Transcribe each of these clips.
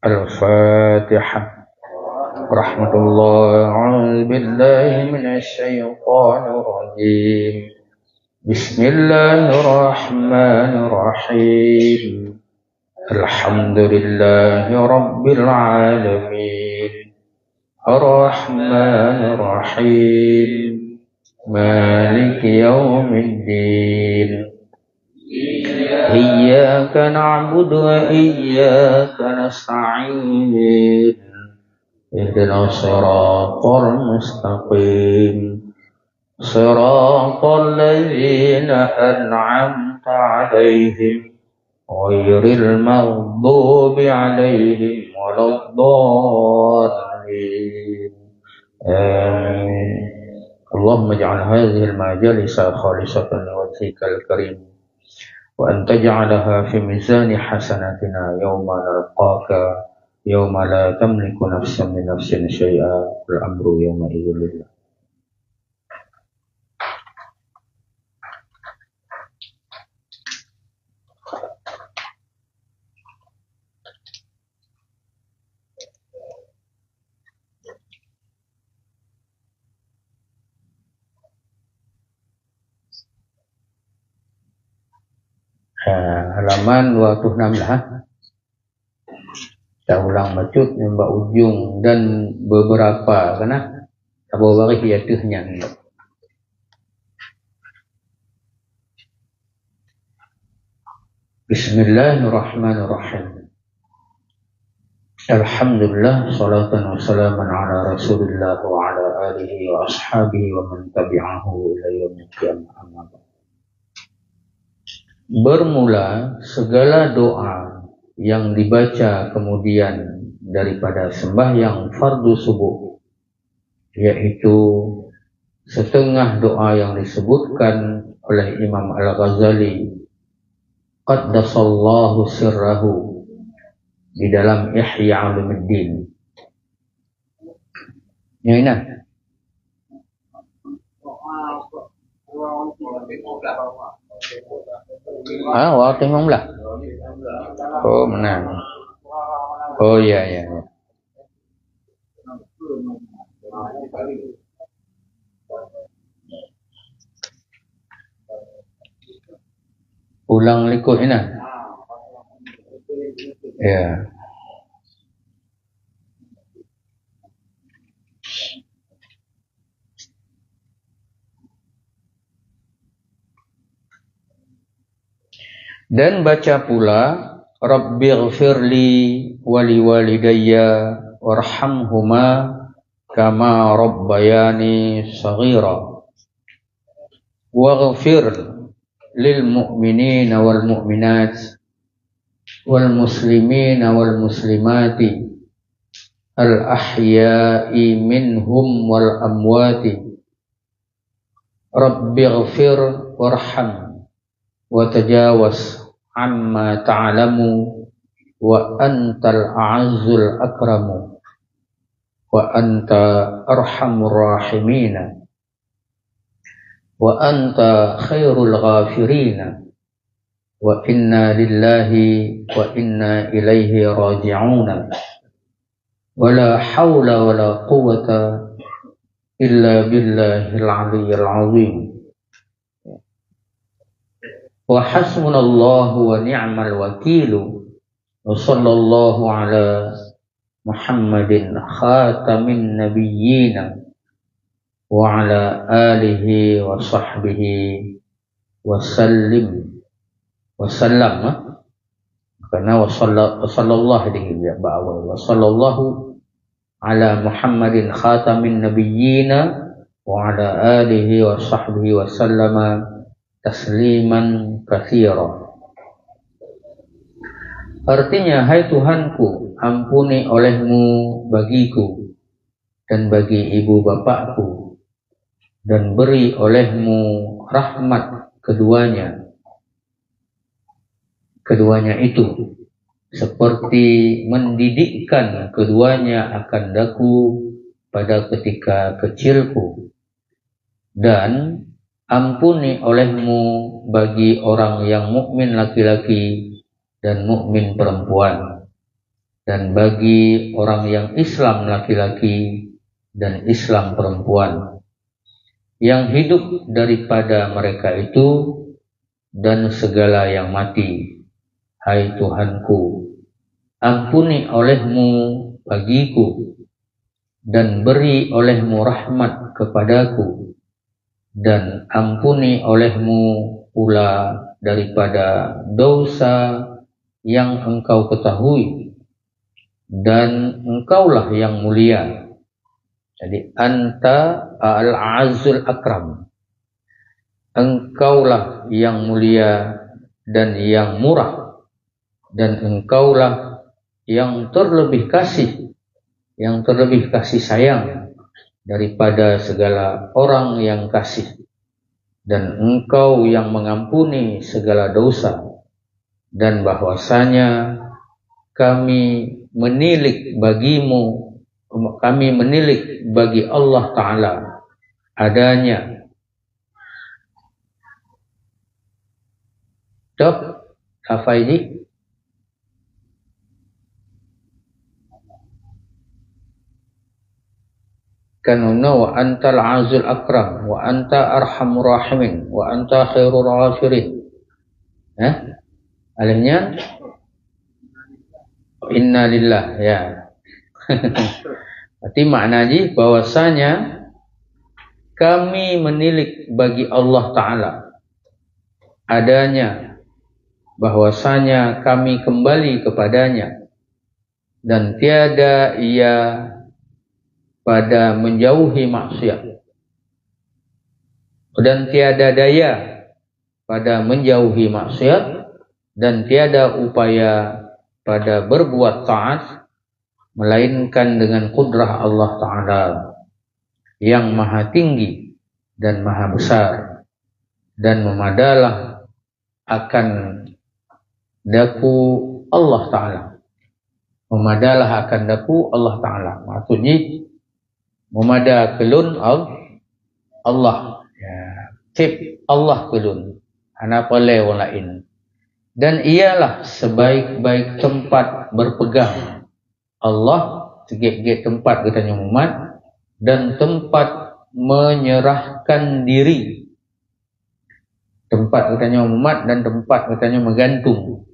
الفاتحة. رحمة الله. أعوذ بالله من الشيطان الرجيم. بسم الله الرحمن الرحيم. الحمد لله رب العالمين. الرحمن الرحيم. مالك يوم الدين. إياك نعبد وإياك نستعين. اهدنا الصراط المستقيم. صراط الذين أنعمت عليهم غير المغضوب عليهم ولا الضالين. آمين. اللهم اجعل هذه المجالس خالصة لوجهك الكريم، وأن تجعلها في ميزان حسناتنا يوم نلقاك، يوم لا تملك نفس من نفس شيئا، الأمر يومئذ لله. Halaman 26 kita ulang bacut Mbak Ujung dan beberapa karena beberapa hiatuhnya. Bismillahirrahmanirrahim. Alhamdulillah, salatan wa salaman ala Rasulillah wa ala alihi wa ashabihi wa man tabi'ahu ila yaumil qiyamah. Bermula segala doa yang dibaca kemudian daripada sembahyang fardu subuh, yaitu setengah doa yang disebutkan oleh Imam Al-Ghazali qaddasallahu sirrahu di dalam Ihya Ulumuddin. Ya ini. Waktu 15. Oh, menang. Oh iya. Ulang likut ini. Ya. Dan baca pula Rabbighfirli wali walidayya warhamhuma kama rabbayani shaghira waghfir lil mu'minina wal mu'minat wal muslimina wal muslimati al ahya'i minhum wal amwati Rabbighfir warham wa tajawaz amma ta'lamu wa antal a'azzul akramu wa anta arhamur rahimina wa anta khairul ghafirina wa inna lillahi wa inna ilaihi raji'una wa la hawla wa la quwwata illa billahil aliyyil azim. Wa hasbunallahu wa ni'mal wakilu wa sallallahu ala Muhammadin khatamin nabiyyina wa ala alihi wa sahbihi wa sallim wa sallam. Karena wa sallallahu alaihi wa sallallahu ala Muhammadin khatamin nabiyyina wa ala alihi wa sahbihi wa sallama tasliman katsira. Artinya, hai Tuhanku, ampuni olehmu bagiku dan bagi ibu bapakku, dan beri olehmu rahmat keduanya itu, seperti mendidikkan keduanya akan daku pada ketika kecilku, dan ampuni olehmu bagi orang yang mukmin laki-laki dan mukmin perempuan, dan bagi orang yang Islam laki-laki dan Islam perempuan yang hidup daripada mereka itu dan segala yang mati. Hai Tuhanku, ampuni olehmu bagiku dan beri olehmu rahmat kepadaku, dan ampuni olehmu pula daripada dosa yang engkau ketahui, dan engkaulah yang mulia. Jadi anta al-azul akram, engkaulah yang mulia dan yang murah, dan engkaulah yang terlebih kasih sayang daripada segala orang yang kasih, dan engkau yang mengampuni segala dosa, dan bahwasanya kami menilik bagi Allah Ta'ala adanya. Dok, apa ini? Kanuna wa antal azul akram wa anta arhamur rahimin wa anta khairul ghafirin. Alihnya inna lillah, ya. Berarti maknanya bahwasanya kami menilik bagi Allah Ta'ala adanya, bahwasanya kami kembali kepadanya, dan tiada ia pada menjauhi maksiat, dan tiada daya pada menjauhi maksiat, dan tiada upaya pada berbuat taat melainkan dengan kudrah Allah Ta'ala yang maha tinggi dan maha besar, dan memadalah akan daku Allah Ta'ala. Memadalah akan daku Allah Ta'ala, maksudnya memada kelun Allah, ya, tip Allah kelun ana pole wong lain, dan ialah sebaik-baik tempat berpegang Allah, segit-git tempat katanya umat, dan tempat menyerahkan diri, tempat katanya umat dan tempat katanya menggantung,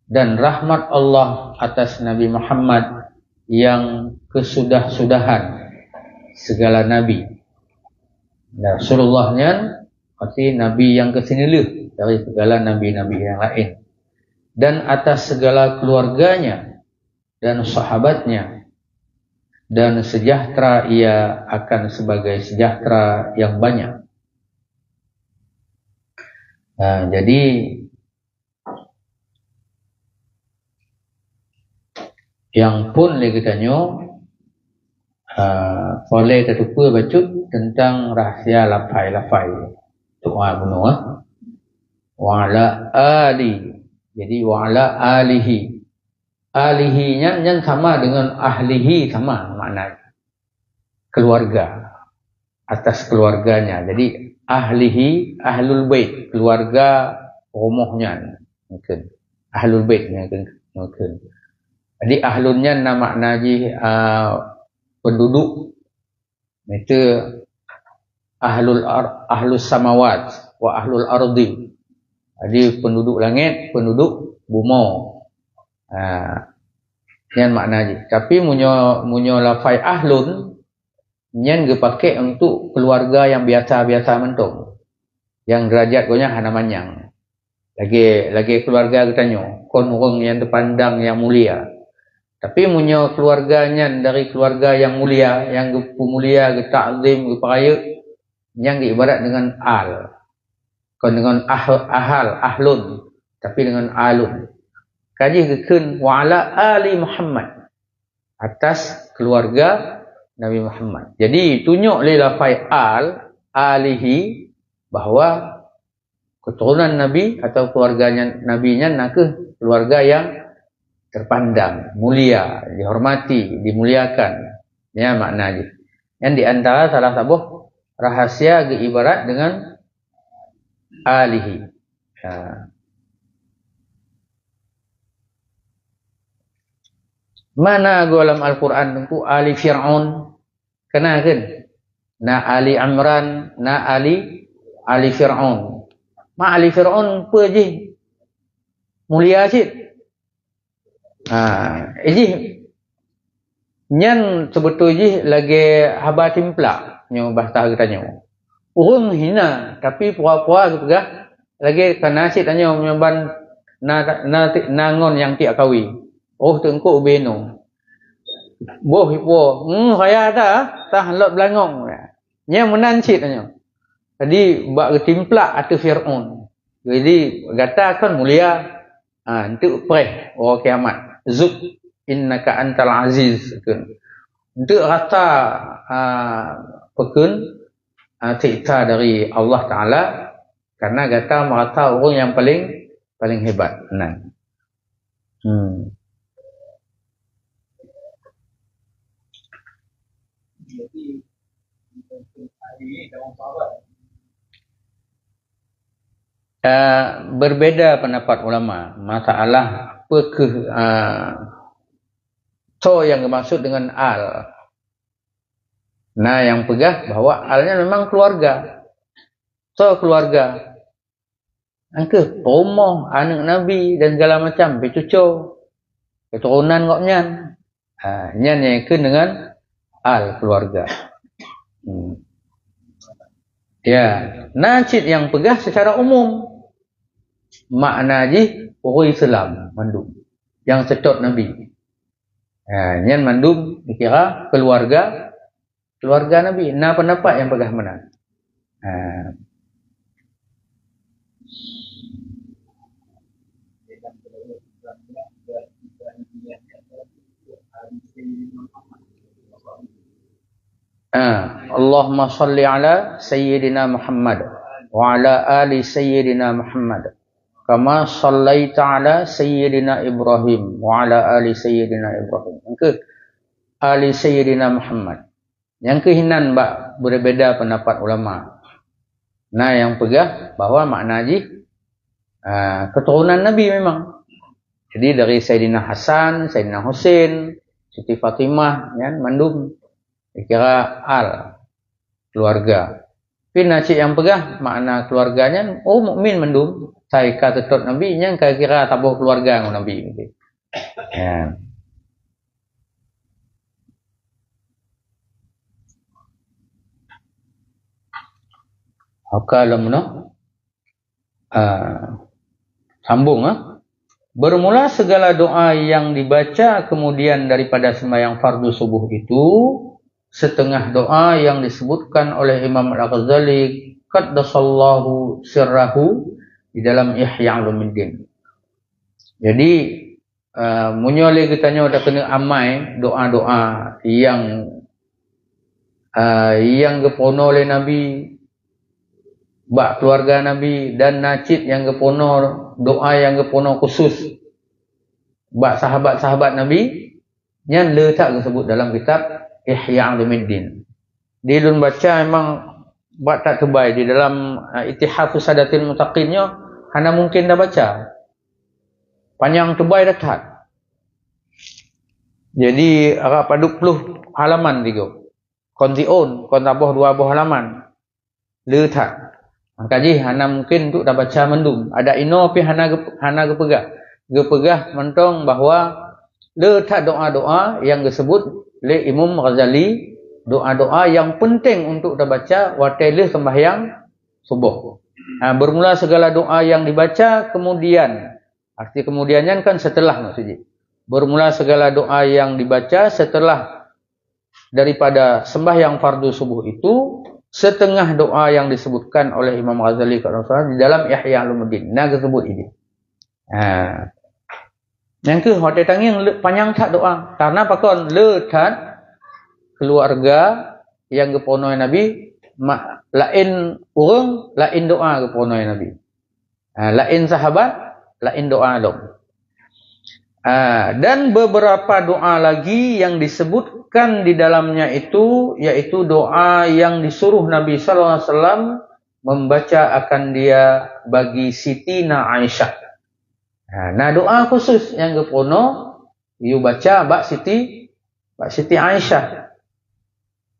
dan rahmat Allah atas Nabi Muhammad yang kesudah-sudahan segala nabi. Rasulullahnya arti nabi yang kesinilah dari segala nabi-nabi yang lain, dan atas segala keluarganya dan sahabatnya, dan sejahtera ia akan sebagai sejahtera yang banyak. Nah, jadi yang pun lagi tanya boleh ketupu baca tentang rahsia lafai doa bunuh wa'ala ali. Jadi wa'ala alihi, alihinya yang sama dengan ahlihi, sama maknanya keluarga, atas keluarganya. Jadi ahlihi, ahlul bait, keluarga rumahnya mungkin ahlul baitnya mungkin. Jadi ahlunnya nama naji penduduk itu ahlus samawat wa ahlul ardi. Jadi penduduk langit, penduduk bumi. Yang maknanya. Tapi munyo lafai ahlun nyen dipakai untuk keluarga yang biasa-biasa mentung. Yang derajat gonya hana manyang. Lagi keluarga katanya kon orang yang terpandang yang mulia. Tapi munyo keluarganya dari keluarga yang mulia, yang mulia, ta'zim, peraya, yang diibarat dengan al. Kon dengan ahlun, tapi dengan alun. Kaji kekun wa'ala ali Muhammad, atas keluarga Nabi Muhammad. Jadi tunjuk li lafai alihi, bahawa keturunan Nabi atau keluarganya Nabinya nak ke keluarga yang terpandang, mulia, dihormati, dimuliakan. Ya maknanya. Yang di antara salah satu rahasia ibarat dengan alihi. Mana dalam Al-Quran tu Ali Fir'aun kena kan? Na Ali Imran, na Ali Fir'aun. Ma Ali Fir'aun apa je? Mulia cik. Nyan sebetulnya lagi haba timplak nyo bahasa katanya. Urang hina tapi puas-puas pegah lagi kana cik tanya nyoban nangon yang tiak kawi. Oh tengkuk beno. Boh hipo. Saya tah lot belangong. Nya menan cik tanya. Jadi bak ketimplak atau Fir'aun. Jadi kata kan mulia. Untuk preh orang kiamat. Zuk innaka antal aziz. Untuk rata pekun cerita dari Allah Ta'ala. Karena kata merata orang yang paling hebat. Nah. Berbeda pendapat ulama masalah apa ke yang dimaksud dengan al. Nah yang pegah bahawa alnya memang keluarga. Keluarga. Angke rumah anak Nabi dan segala macam cucu keturunan kok nyan. Nyan yang ke dengan al keluarga. Ya, najid yang pegah secara umum makna ji orang Islam mandum yang sedot Nabi. Nyan mandum dikira keluarga Nabi. Nah pendapat yang pegah mana? Allahumma salli ala Sayyidina Muhammad wa ala ali Sayyidina Muhammad kama sallaita ala Sayyidina Ibrahim wa ala ali Sayyidina Ibrahim. Yang ke ali Sayyidina Muhammad. Yang kehinan berbeda pendapat ulama. Nah yang pegah bahawa makna ji keturunan Nabi memang. Jadi dari Sayyidina Hasan, Sayyidina Husain, Siti Fatimah kan mandum dikira al keluarga. Tapi nacik yang pegah makna keluarganya mukmin mandum. Saya kata tetap Nabi yang kira tabuh keluarga dengan Nabi. Ya. Kalau sambung bermula segala doa yang dibaca kemudian daripada sembahyang fardu subuh itu setengah doa yang disebutkan oleh Imam Al-Ghazali qaddasallahu sirrahu di dalam Ihya Ulumuddin. Jadi munyole kitanya udah kena amai doa-doa yang gepono oleh Nabi, bak keluarga Nabi dan nacid yang gepono doa yang gepono khusus bak sahabat-sahabat Nabi yang letak disebut dalam kitab Ihya Ulumuddin. Dia dun baca memang buat tak terbaik di dalam Ittihafus Sadatil Muttaqinnya hanya mungkin dah baca. Panjang terbaik dah tak. Jadi agak pada 20 halaman tiga. Kontiun, kontaboh 2 buah halaman. Letak. Maka ji hanya mungkin untuk dah baca mendung. Ada ino pi hana gepegah. Gepegah mentong bahawa letak doa-doa yang disebut oleh Imam Ghazali, doa-doa yang penting untuk dah baca waktu sembahyang subuh. Bermula segala doa yang dibaca kemudian. Arti kemudiannya kan setelah maksudnya. Bermula segala doa yang dibaca setelah daripada sembahyang fardu subuh itu setengah doa yang disebutkan oleh Imam Ghazali di dalam Ihya Ulumuddin. Nah disebut ini. Yang ke hotel tangi panjang tak doa. Karena pakon letat keluarga yang geponoi Nabi lain urang lain doa geponoi Nabi. Lain sahabat lain doa dong. Dan beberapa doa lagi yang disebutkan di dalamnya itu yaitu doa yang disuruh Nabi sallallahu alaihi wasallam membaca akan dia bagi Siti Aisyah. Nah doa khusus yang gepono You baca Mbak Siti Aisyah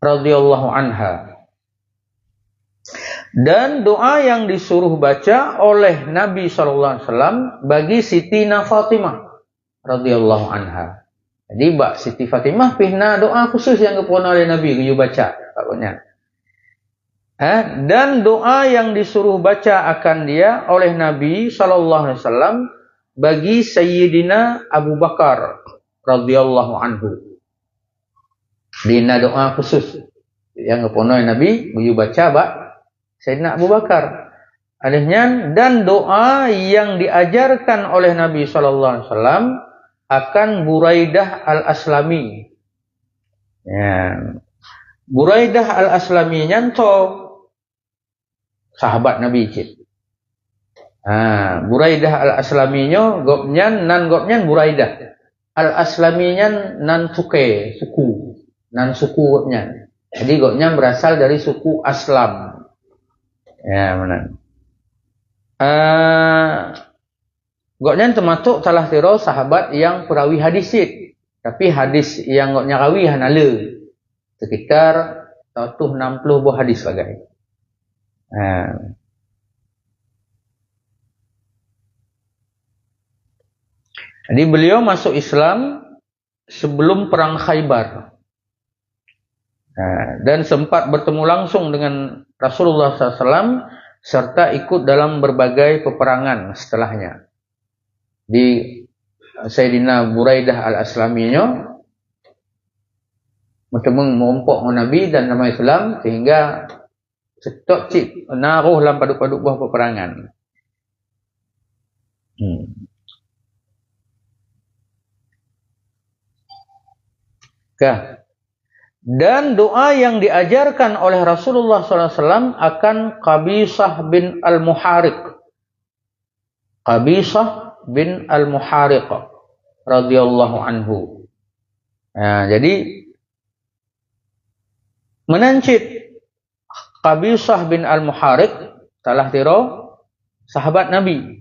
radhiyallahu anha. Dan doa yang disuruh baca oleh Nabi sallallahu alaihi wasallam bagi Sitina Fatimah radhiyallahu anha. Jadi Mbak Siti Fatimah pihna doa khusus yang dipun oleh Nabi you baca pokoknya. Dan doa yang disuruh baca akan dia oleh Nabi sallallahu alaihi wasallam bagi Sayyidina Abu Bakar radhiyallahu anhu. Dina doa khusus yang dipun oleh Nabi you baca Mbak Sayyidina Abu Bakar. Alihnya dan doa yang diajarkan oleh Nabi sallallahu alaihi wasallam akan Buraidah al-Aslami. Ya. Buraidah al-Aslami nyanto sahabat Nabi cik. Buraidah al-Aslami-nyo gopnyan Buraidah. Al-Aslami-nyan nan suku. Nan suku gopnyan. Jadi gopnyan berasal dari suku Aslam. Ya, mana? Gopnyan termasuk salah tiro sahabat yang perawi hadis cik. Tapi hadis yang gopnyan rawi hanala. Sekitar 160 buah hadis bagai. Jadi beliau masuk Islam sebelum perang Khaybar dan sempat bertemu langsung dengan Rasulullah SAW serta ikut dalam berbagai peperangan setelahnya. Di Sayyidina Buraidah al-Aslami-nyo bertemu merompok Nabi dan nama Islam sehingga setok cik naruh dalam paduk-paduk buah peperangan. Dan doa yang diajarkan oleh Rasulullah SAW akan Qabisah bin al-Muhariq. Qabisah bin al-Muhariq radhiyallahu anhu. Jadi menancit Qabisah bin al-Muhariq salah tiro sahabat Nabi.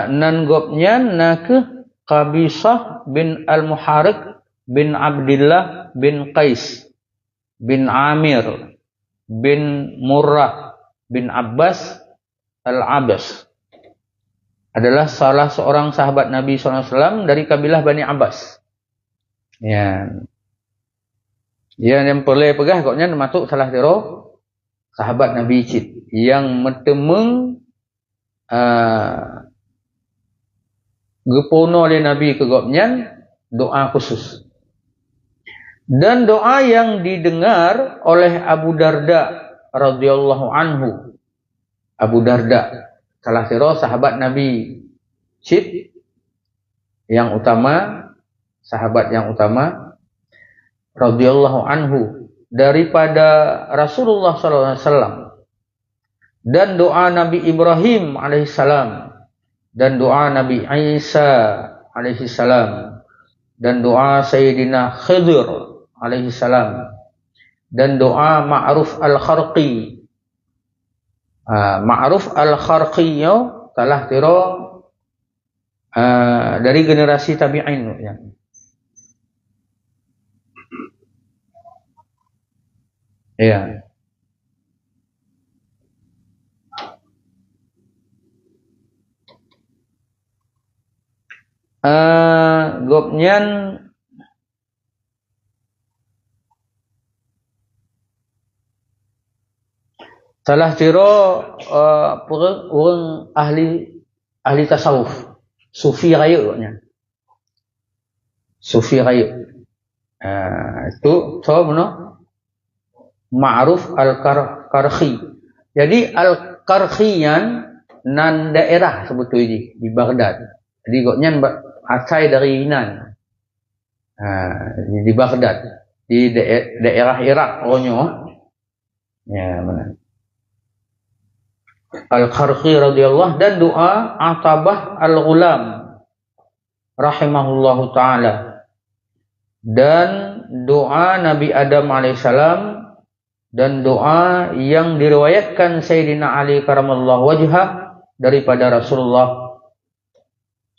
Nanggopnya nak Qabisah bin al-Muhariq bin Abdullah bin Qais bin Amir bin Murrah bin Abbas al-Abbas adalah salah seorang sahabat Nabi SAW dari kabilah Bani Abbas. Ya. Yang boleh pegah koknya termasuk salah tiro sahabat Nabi cid yang metemeng gepono oleh Nabi ke gopnyan doa khusus. Dan doa yang didengar oleh Abu Darda radhiyallahu anhu. Abu Darda salah tiro sahabat Nabi cid yang utama, sahabat yang utama radhiyallahu anhu daripada Rasulullah sallallahu alaihi wasallam. Dan doa Nabi Ibrahim alaihissalam dan doa Nabi Isa alaihissalam dan doa Sayyidina Khidir alaihissalam dan doa Ma'ruf al-Kharqi. Ma'ruf al-Kharqi telah tiro dari generasi tabi'in ya. Ya. Gopnyan salah tiro orang ahli tasawuf sufi raya gopnyan. Sufi raya. Itu so mana? Ma'ruf al-Karkhi. Jadi al-Karkhian nan daerah sebetulnya di Baghdad. Jadi gopnyan asal dari Yunan. Di Baghdad, di daerah Irak onyo. Ya, benar. Al-Kharqi radhiyallahu dan doa Atabah al-Ghulam rahimahullahu taala dan doa Nabi Adam alaihissalam dan doa yang diriwayatkan Sayyidina Ali karamallahu wajhah daripada Rasulullah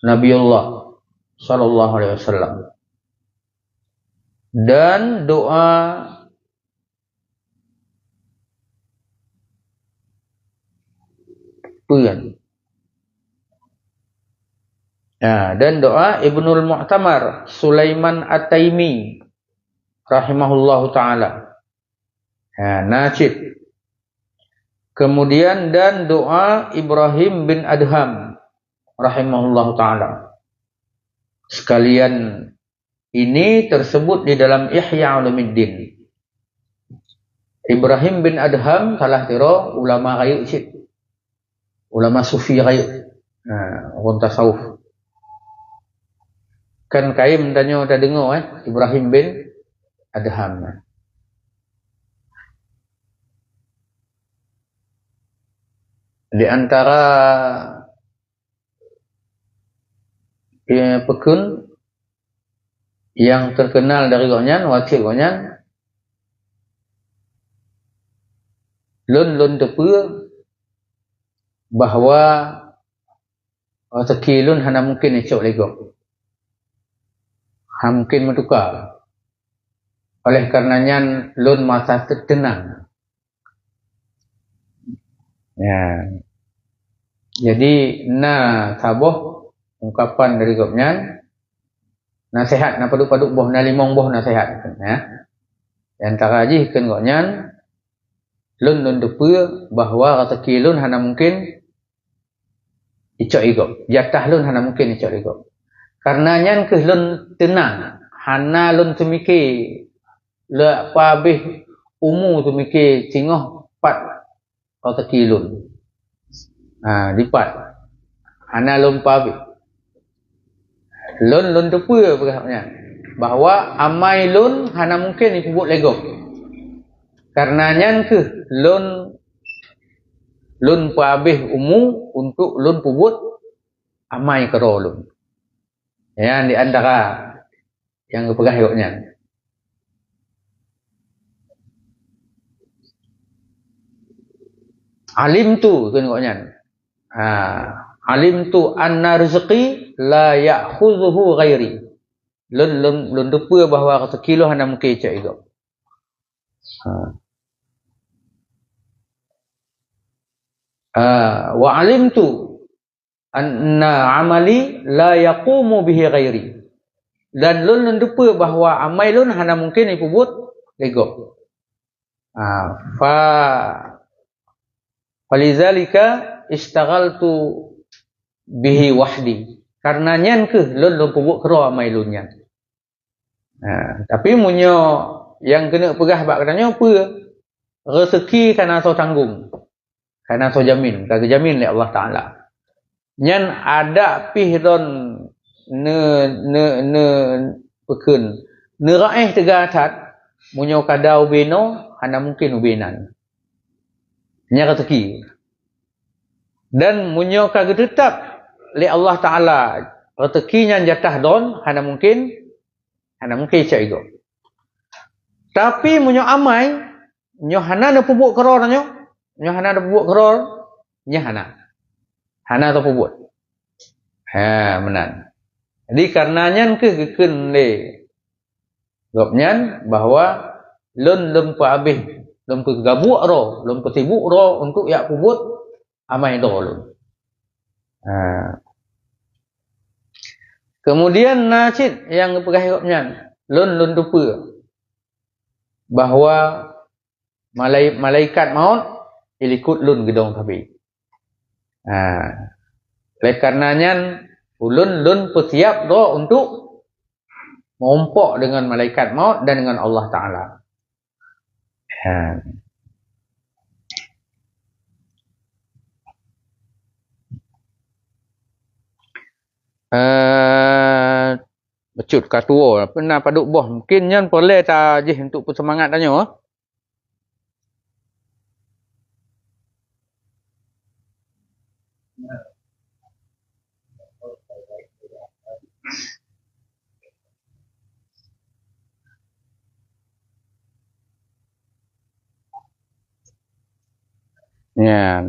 Nabiullah sallallahu alaihi wasallam, dan doa puan. Dan doa Ibnul Mu'tamar Sulaiman At-Taimi rahimahullahu taala. Najib. Kemudian dan doa Ibrahim bin Adham rahimahullahu taala. Sekalian ini tersebut di dalam Ihya Ulumuddin. Ibrahim bin Adham salah tiro ulama kayu cik. Ulama sufi kayu. Orang tasawuf. Kan kaim tanya dah dengar Ibrahim bin Adham. Di antara pekun yang terkenal dari gonyan, wakil gonyan, lun tepu bahawa tekilun hana mungkin ecok legok. Mungkin mentukar. Oleh karenanya lun masa tenang. Jadi taboh ungkapan dari gopnya nasihat na paduk-paduk boh na limong boh nasihat. Antara aji kan gopnya lun depu bahawa rezeki lun hana mungkin icok igop. Jatah lun hana mungkin icok igop. Karenanya ke lun tenang, hana lun temikir le pabih umu temikir cingoh pat rezeki lun. Dipat. Hana lun pabih. Lun tepu berkatnya bahawa amai lun hana mungkin dipubut legok. Karenanya ke lun pabih umu untuk lun pubut amai kero lun. Di antara yang kepegah hidupnya. Alim tu tengoknya. Alim tu anna rezeki la ya'khudhuhu ghairi. Lun depa bahawa rezeki lu hana mungkin cak igap. Wa alim tu anna amali la yaqumu bihi ghairi. Dan lun depa bahawa amai lun hana mungkin dipubut legok. Falizalika istaghaltu bihi wahdi. Karenanya ke lun pubut kero amai lunnya. Tapi munyo yang kena pegah bak katanya apa? Rezeki kana so tanggung. Kana so jamin, kagak jamin oleh Allah Taala. Nyan ada pih don ne pekun ne raih tegatat munyo kada ubeno hana mungkin ubenan nya rezeki, dan munyo kagak tetap li Allah Taala rezekinya jatah don hana mungkin cak igo. Tapi munyo amai nyo hana na pubuk keror nyo hana na pubuk keror nya hana tu pubut. Menan. Jadi karenanya ke geken le gopnyan bahawa lun lempa habis, lempa gabuk ro, lempa sibuk ro untuk yak pubut amai do lun. Kemudian nacid yang pegah gopnyan lun dupa bahawa malaikat maut ilikut lun gedong tapi. Oleh karenanya lun bersiap doa untuk mengompok dengan malaikat maut dan dengan Allah Ta'ala. Becut katua pernah paduk boh mungkin yang boleh tak je untuk bersemangat tanya. Ya.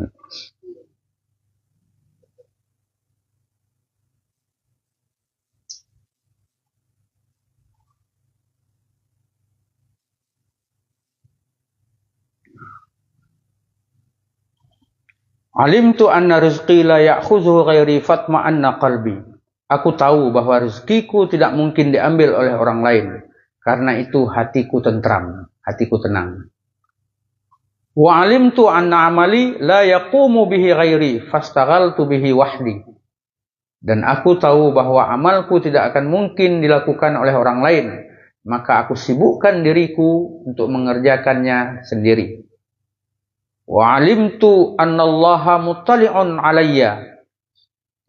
Alimtu anna rizqi la ya'khudhu ghairi fatma'anna qalbi. Aku tahu bahwa rezekiku tidak mungkin diambil oleh orang lain. Karena itu hatiku tentram, hatiku tenang. Wa alimtu anna amali la yaqumu bihi ghairi fastaghaltu bihi wahdi. Dan aku tahu bahwa amalku tidak akan mungkin dilakukan oleh orang lain. Maka aku sibukkan diriku untuk mengerjakannya sendiri. Wa alimtu annallaha muttali'un alayya.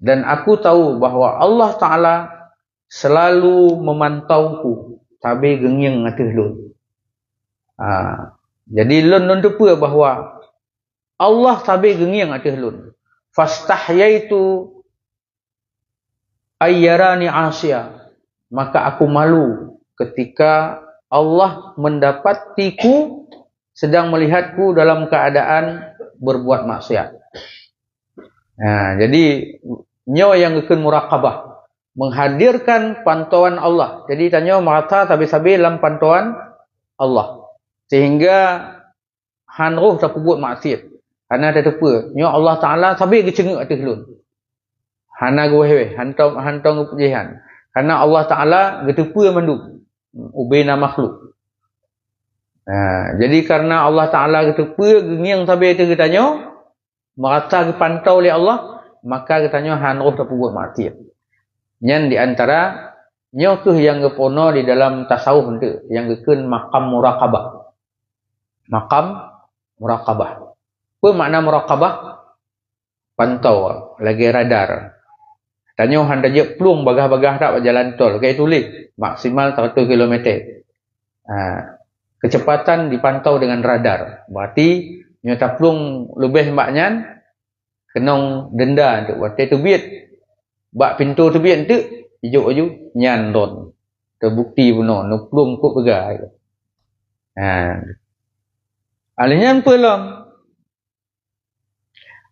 Dan aku tahu bahwa Allah Ta'ala selalu memantauku. Tabi gengyeng ngatih lun. Jadi lun depa bahawa Allah tabi gengyeng ngatih lun. Fastahyaitu ayyarani asya. Maka aku malu ketika Allah mendapatiku sedang melihatku dalam keadaan berbuat maksiat. Jadi nyo yang gekun muraqabah, menghadirkan pantauan Allah. Jadi tanya mata tabi-tabi dalam pantauan Allah. Sehingga han roh tak buat maksiat. Karena ada apa? Nyo Allah Taala tabi gecenguk atas lun. Hana gohewe, hantong kepujian. Karena Allah Taala getepa mandu ubena makhluk. Jadi karena Allah Ta'ala ketepa gengyang tabi itu kitanya merata dipantau oleh Allah, maka kitanya han roh tak buat maksiat. Nyan di antara nyo tu yang gepono di dalam tasawuf tu yang gekun maqam muraqabah. Maqam muraqabah. Apa makna muraqabah? Pantau, lagi radar. Tanya han dajak plung bagah-bagah tak jalan tol, kayak tulis maksimal 100 km. Kecepatan dipantau dengan radar. Berarti nyata plung lebih mbaknya kenong denda untuk berarti terbit. Bak pintu terbit tu ijuk-ijuk nyan don. Terbukti benar no plung kok pegai. Alihnya pelong.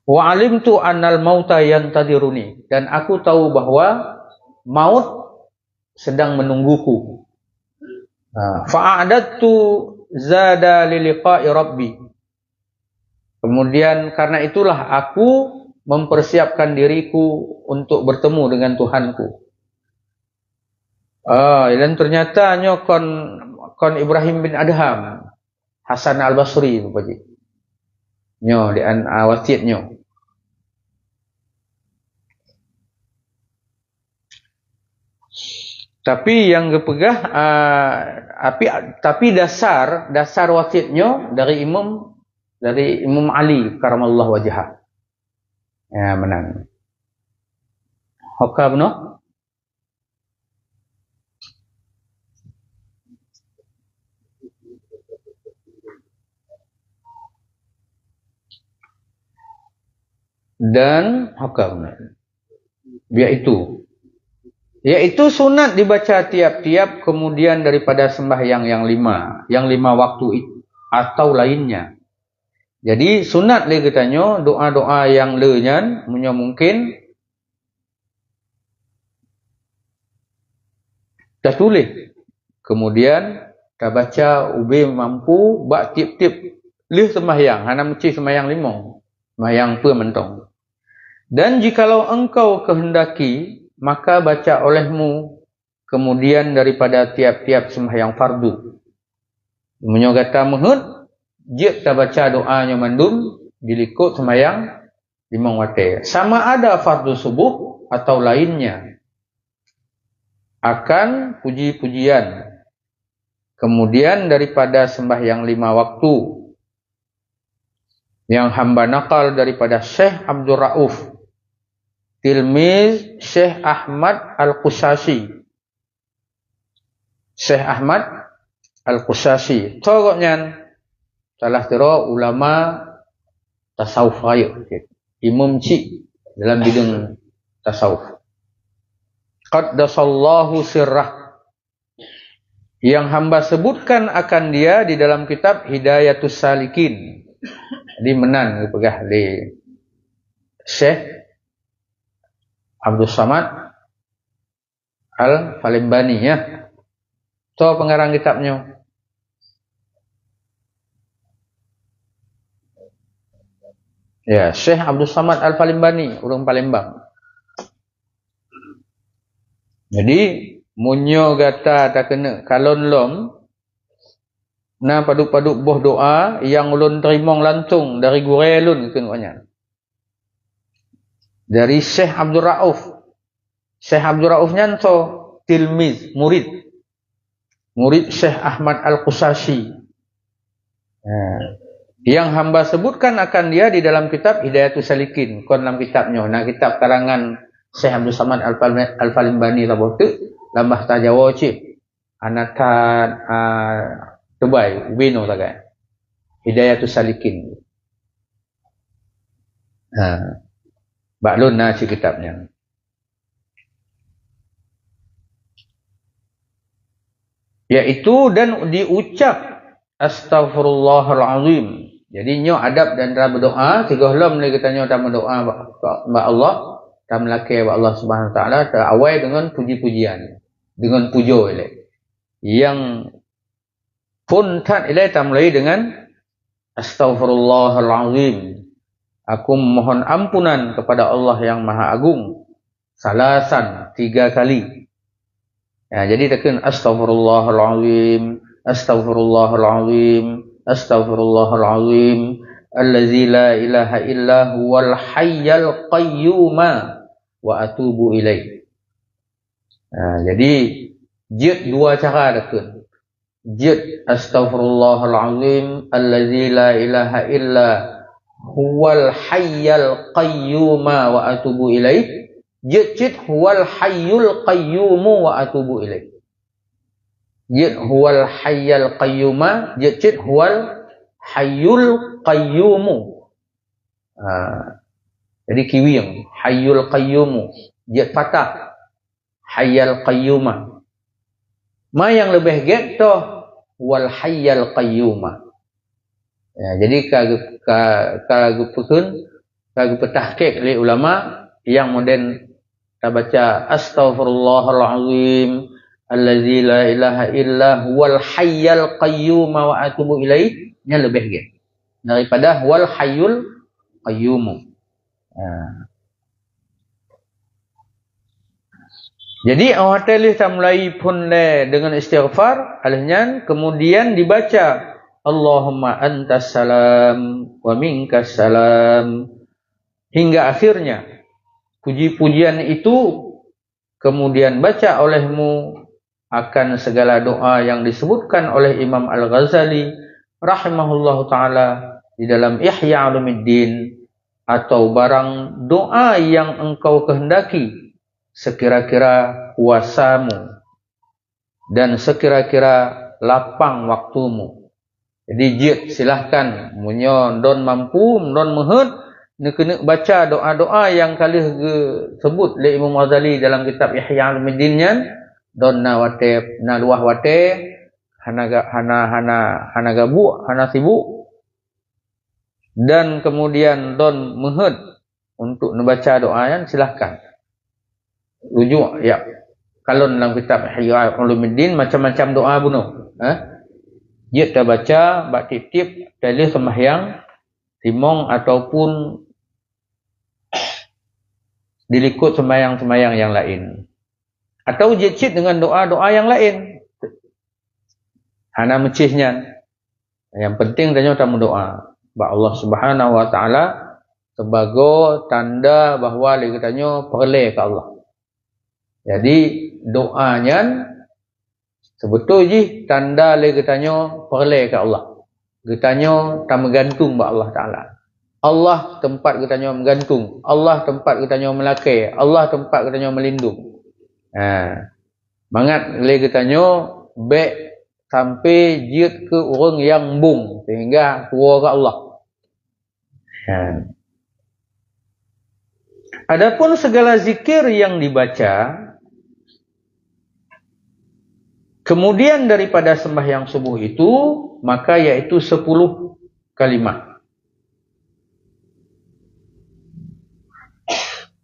Wa alimtu annal mauta yantadiruni, dan aku tahu bahwa maut sedang menungguku. Fa'adattu zada liliqa'i rabbi. Kemudian karena itulah aku mempersiapkan diriku untuk bertemu dengan Tuhanku. Dan ternyata nyo kon Ibrahim bin Adham, Hasan al-Basri rupaji. Nyo di wasiat nyo. Tapi yang kepegah tapi dasar wasiatnya dari Imam Ali karamallahu wajhah. Ya menang. Hokka benar? Dan hokka benar. Yaitu sunat dibaca tiap-tiap kemudian daripada sembahyang yang 5 waktu itu atau lainnya. Jadi sunat le katanya doa-doa yang lenyan punya mungkin dah tulis. Kemudian dah baca ubi mampu bak tip-tip leh sembahyang, hana mesti sembahyang 5, sembahyang pe mentong. Dan jikalau engkau kehendaki, maka baca olehmu kemudian daripada tiap-tiap sembahyang fardu. Menyogata muhud, jika kita baca doanya mandum, dilikut sembahyang 5 waktu. Sama ada fardu subuh atau lainnya. Akan puji-pujian. Kemudian daripada sembahyang 5 waktu. Yang hamba nakal daripada Syekh Abdul Rauf, tilmiz Syekh Ahmad Al-Qushashi. Syekh Ahmad Al-Qushashi. Togoknya salah tira ulama tasawuf raya. Imam cik dalam bidang tasawuf. Qaddasallahu sirrah. Yang hamba sebutkan akan dia di dalam kitab Hidayatus Salikin. Jadi menan pegah di Syekh Abdul Samad Al-Falimbani ya. So pengarang kitabnya. Ya, Syekh Abdul Samad Al-Falimbani, orang Palembang. Jadi munyo gata tak kena kalon lom na paduk-paduk boh doa yang ulun terima langsung dari gure ulun kenanya. Dari Syekh Abdul Rauf. Syekh Abdul Rauf nyanto tilmiz, murid Syekh Ahmad Al-Qusashi. Yang hamba sebutkan akan dia di dalam kitab Hidayatus Salikin, kon dalam kitabnya. Nah, kitab karangan Syekh Abdul Samad Al-Falimbani labo tu lambah ta Jawa cik. Anatan Dubai, Ubino tagai. Hidayatus Salikin. Baklun na si kitabnya. Yaitu dan diucap Astaghfirullahalazim. Jadi nyo adab dan cara berdoa, tiga lam ni kita nyo tak berdoa ba Allah, tak melaki ba Allah Subhanahu Wa Taala, terawai dengan puji-pujian, dengan pujo ile. Yang pun tak ile tak mulai dengan Astaghfirullahalazim. Aku mohon ampunan kepada Allah yang Maha Agung. Salasan, 3 kali. Ya, jadi tekan Astaghfirullahalazim. Astaghfirullahalazim, astaghfirullahalazim, allazi la ilaha illa huwal hayyal qayyuma wa atubu ilaih. Jadi jid 2 cara tekan. Jid astaghfirullahalazim, allazi la ilaha illa huwal hayyal qayyuma wa atubu ilaih. Jid huwal hayyul qayyumu wa atubu ilaih. Jid huwal hayyal qayyuma, jid huwal hayyul qayyumu. Jadi kiwing, hayyul qayyumu. Jid patah, hayyal qayyuma. Ma yang lebih get tu wal hayyal qayyuma. Ya, jadi kagak petahqiq oleh ulama yang moden kita baca astaghfirullahalazim allazi la ilaha illa huwal hayyal qayyum wa atubu ilaih nya lebih ge daripada wal hayyul qayyum. Jadi awak telih tak mulai pun dengan istighfar alihnya, kemudian dibaca Allahumma antas salam wa minkas salam hingga akhirnya. Puji-pujian itu kemudian baca olehmu akan segala doa yang disebutkan oleh Imam Al-Ghazali rahimahullahu ta'ala di dalam Ihya Ulumuddin, atau barang doa yang engkau kehendaki sekira-kira kuasamu dan sekira-kira lapang waktumu. Jadi jid silahkan munyo don mampu don mehet nak kena baca doa-doa yang kali sebut oleh Imam Ghazali dalam kitab Ihya Ulumuddin nya. Don na wate na luah wate hana gabu hana sibuk, dan kemudian don mehed untuk membaca doa yang silahkan rujuk ya. Kalau dalam kitab Ihya Ulumuddin macam-macam doa bunuh dia tak baca bak tip-tip tali sembahyang timong ataupun dilikut sembahyang-sembahyang yang lain. Atau jecit dengan doa-doa yang lain. Hana mecisnya. Yang penting tanya tamu doa. Ba Allah Subhanahu Wa Taala sebagai tanda bahawa kita tanya perle ke Allah. Jadi doanya sebetulnya tanda kita tanya perle ke Allah. Kita tanya tak bergantung ba Allah Taala. Allah tempat kita tanya bergantung. Allah tempat kita tanya melakai. Allah tempat kita tanya melindung. Mangat le kita nyo baik sampai jid ke orang yang bung sehingga tua ke Allah. Adapun segala zikir yang dibaca kemudian daripada sembahyang subuh itu, maka yaitu 10 kalimat.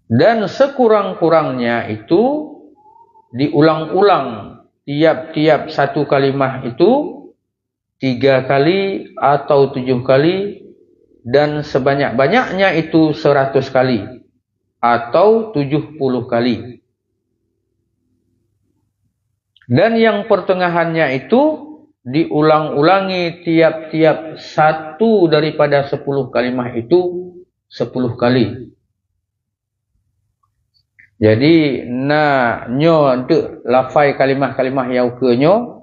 Dan sekurang-kurangnya itu diulang-ulang tiap-tiap satu kalimah itu 3 kali atau 7 kali, dan sebanyak-banyaknya itu 100 kali atau 70 kali. Dan yang pertengahannya itu diulang-ulangi tiap-tiap satu daripada 10 kalimah itu 10 kali. Jadi nyo untuk lafai kalimah-kalimah yang ke nyo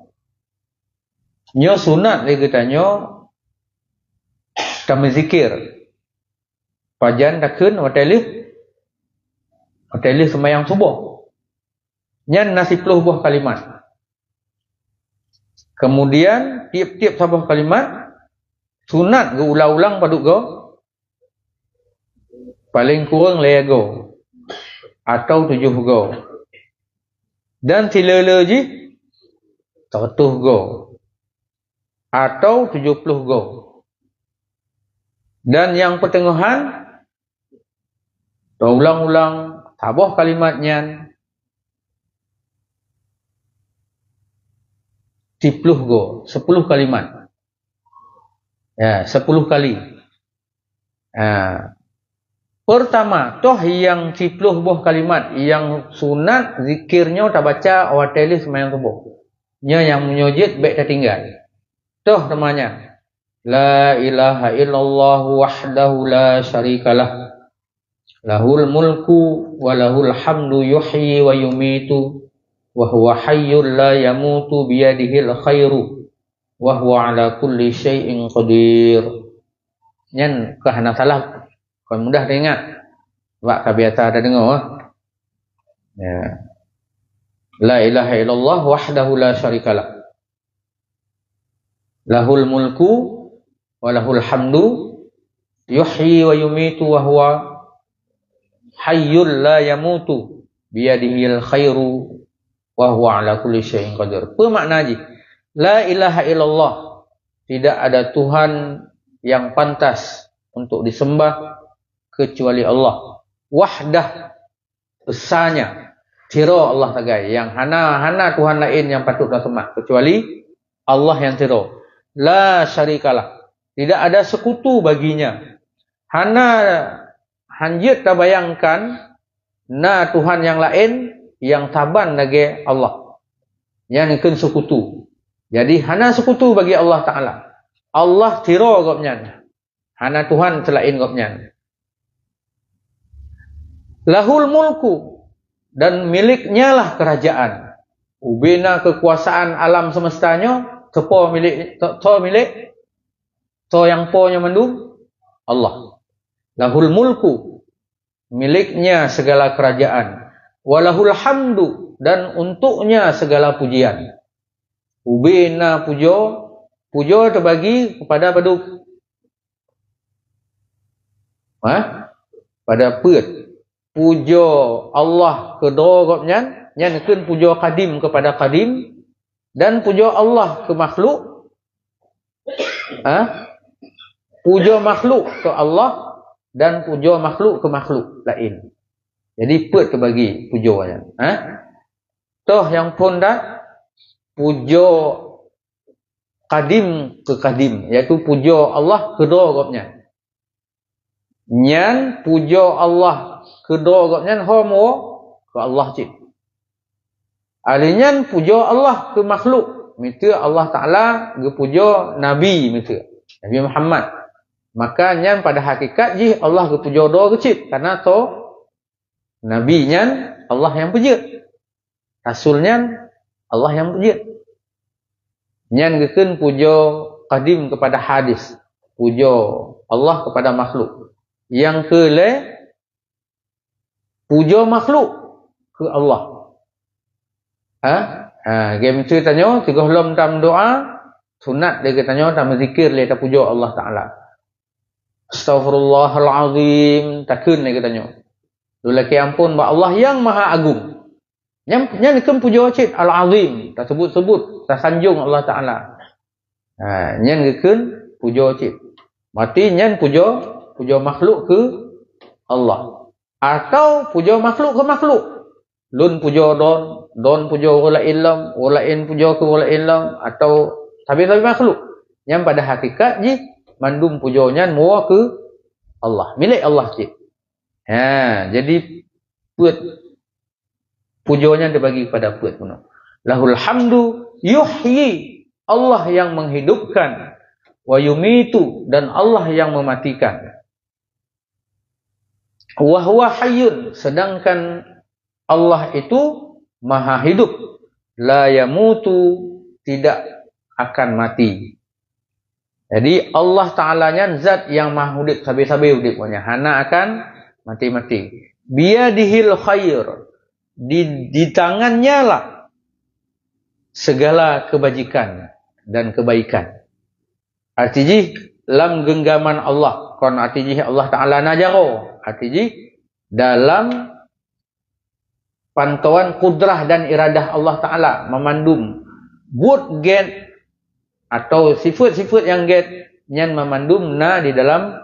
sunat lagi katanya kami zikir pajan takun hotelih semayang subuh nyan nasi 10 buah kalimat. Kemudian tiap-tiap sebuah kalimat sunat go ulang-ulang paduk go paling kurang 5 go atau 7 go, dan silele ji 100 go atau 70 go. Dan yang pertengahan ulang-ulang sebuah kalimatnya 10 go, 10 kalimat. Ya, 10 kali. Pertama, toh yang 10 buah kalimat yang sunat zikirnya tak baca awateli semayang subuh. Nya yang menyujud baik tak tinggal. Toh namanya la ilaha illallah wahdahu la syarikalah lahul mulku wa lahul hamdu yuhyi wa yumitu wa huwa hayyul la yamutu biyadihil khairu wa huwa ala kulli syai'in qadir. Nyan kahana salah kan mudah dengar. Wak biasa ada dengar. Ya. La ilaha illallah wahdahu la syarikalah lahul mulku wa lahul hamdu yuhyi wa yumitu wa huwa hayyul la yamutu biyadihil khairu wa huwa ala kulli syai'in qadir. Apa makna ji? La ilaha illallah, tidak ada Tuhan yang pantas untuk disembah kecuali Allah. Wahdah, besarnya, tiro Allah tagai, yang hana Tuhan lain yang patut disembah kecuali Allah yang tiro. La syarikalah, tidak ada sekutu baginya. Hana hanjit tak bayangkan na Tuhan yang lain yang taban lagi Allah yang ikut sekutu. Jadi hana sekutu bagi Allah Ta'ala. Allah tiro gopnya, hana Tuhan selain gopnya. Lahul mulku, dan miliknya lah kerajaan. Ubina kekuasaan alam semestanya, tepo milik, to yang po nya mendung Allah. Lahul mulku, miliknya segala kerajaan. Walahul hamdu, dan untuknya segala pujian. Ubina pujo terbagi kepada paduk. Pada pet. Pujo Allah kedua gopnya, yang ikut pujo kadim kepada kadim, dan pujo Allah ke makhluk. Pujo makhluk ke Allah, dan pujo makhluk ke makhluk lain. Jadi pet terbagi pujonya. Toh yang pun dah pujo kadim ke kadim, iaitu pujo Allah kedua gopnya. Nyan pujo Allah kedua gopnya homo ke Allah cip. Alinyan pujo Allah ke makhluk, minta Allah Ta'ala ke pujo Nabi, minta Nabi Muhammad. Maka nyan pada hakikat ji Allah ke pujo doa ke cip, karena to Nabi nyan Allah yang puja, Rasulnya Allah yang puja. Nyan geken pujo kadim kepada hadis, pujo Allah kepada makhluk. Yang kele pujo makhluk ke Allah. Game tu tanya, tiga belum tam doa, sunat dia tanya tam zikir dia tak pujo Allah Ta'ala. Astaghfirullahalazim, takun dia tanya. Lelaki ampun ba Allah yang maha agung. Yang kan pujo cip al-azim, tak sebut-sebut, tak sanjung Allah Ta'ala. Yang kan pujo cip. Mati nyan pujo makhluk ke Allah. atau puja makhluk ke makhluk. Lun puja don puja wala in puja ke wala ilam, atau tapi makhluk. Yang pada hakikat ji mandum pujanya mua ke Allah, milik Allah ji. Jadi buat pujanya dibagi kepada buat puno. Lahul hamdu yuhyi, Allah yang menghidupkan, wa yumitu, dan Allah yang mematikan. Wa huwa hayyun, sedangkan Allah itu maha hidup, la yamutu, tidak akan mati. Jadi Allah Ta'alanya zat yang maha hidup, sabi-sabi hidup punya, hana akan mati-mati. Biyadihil khair, di tangannya lah segala kebajikan dan kebaikan. Artinya dalam genggaman Allah, kon artinya Allah Ta'ala najaro, artinya dalam pantauan kudrah dan iradah Allah Ta'ala memandum buat get atau sifat-sifat yang get yang memandum di dalam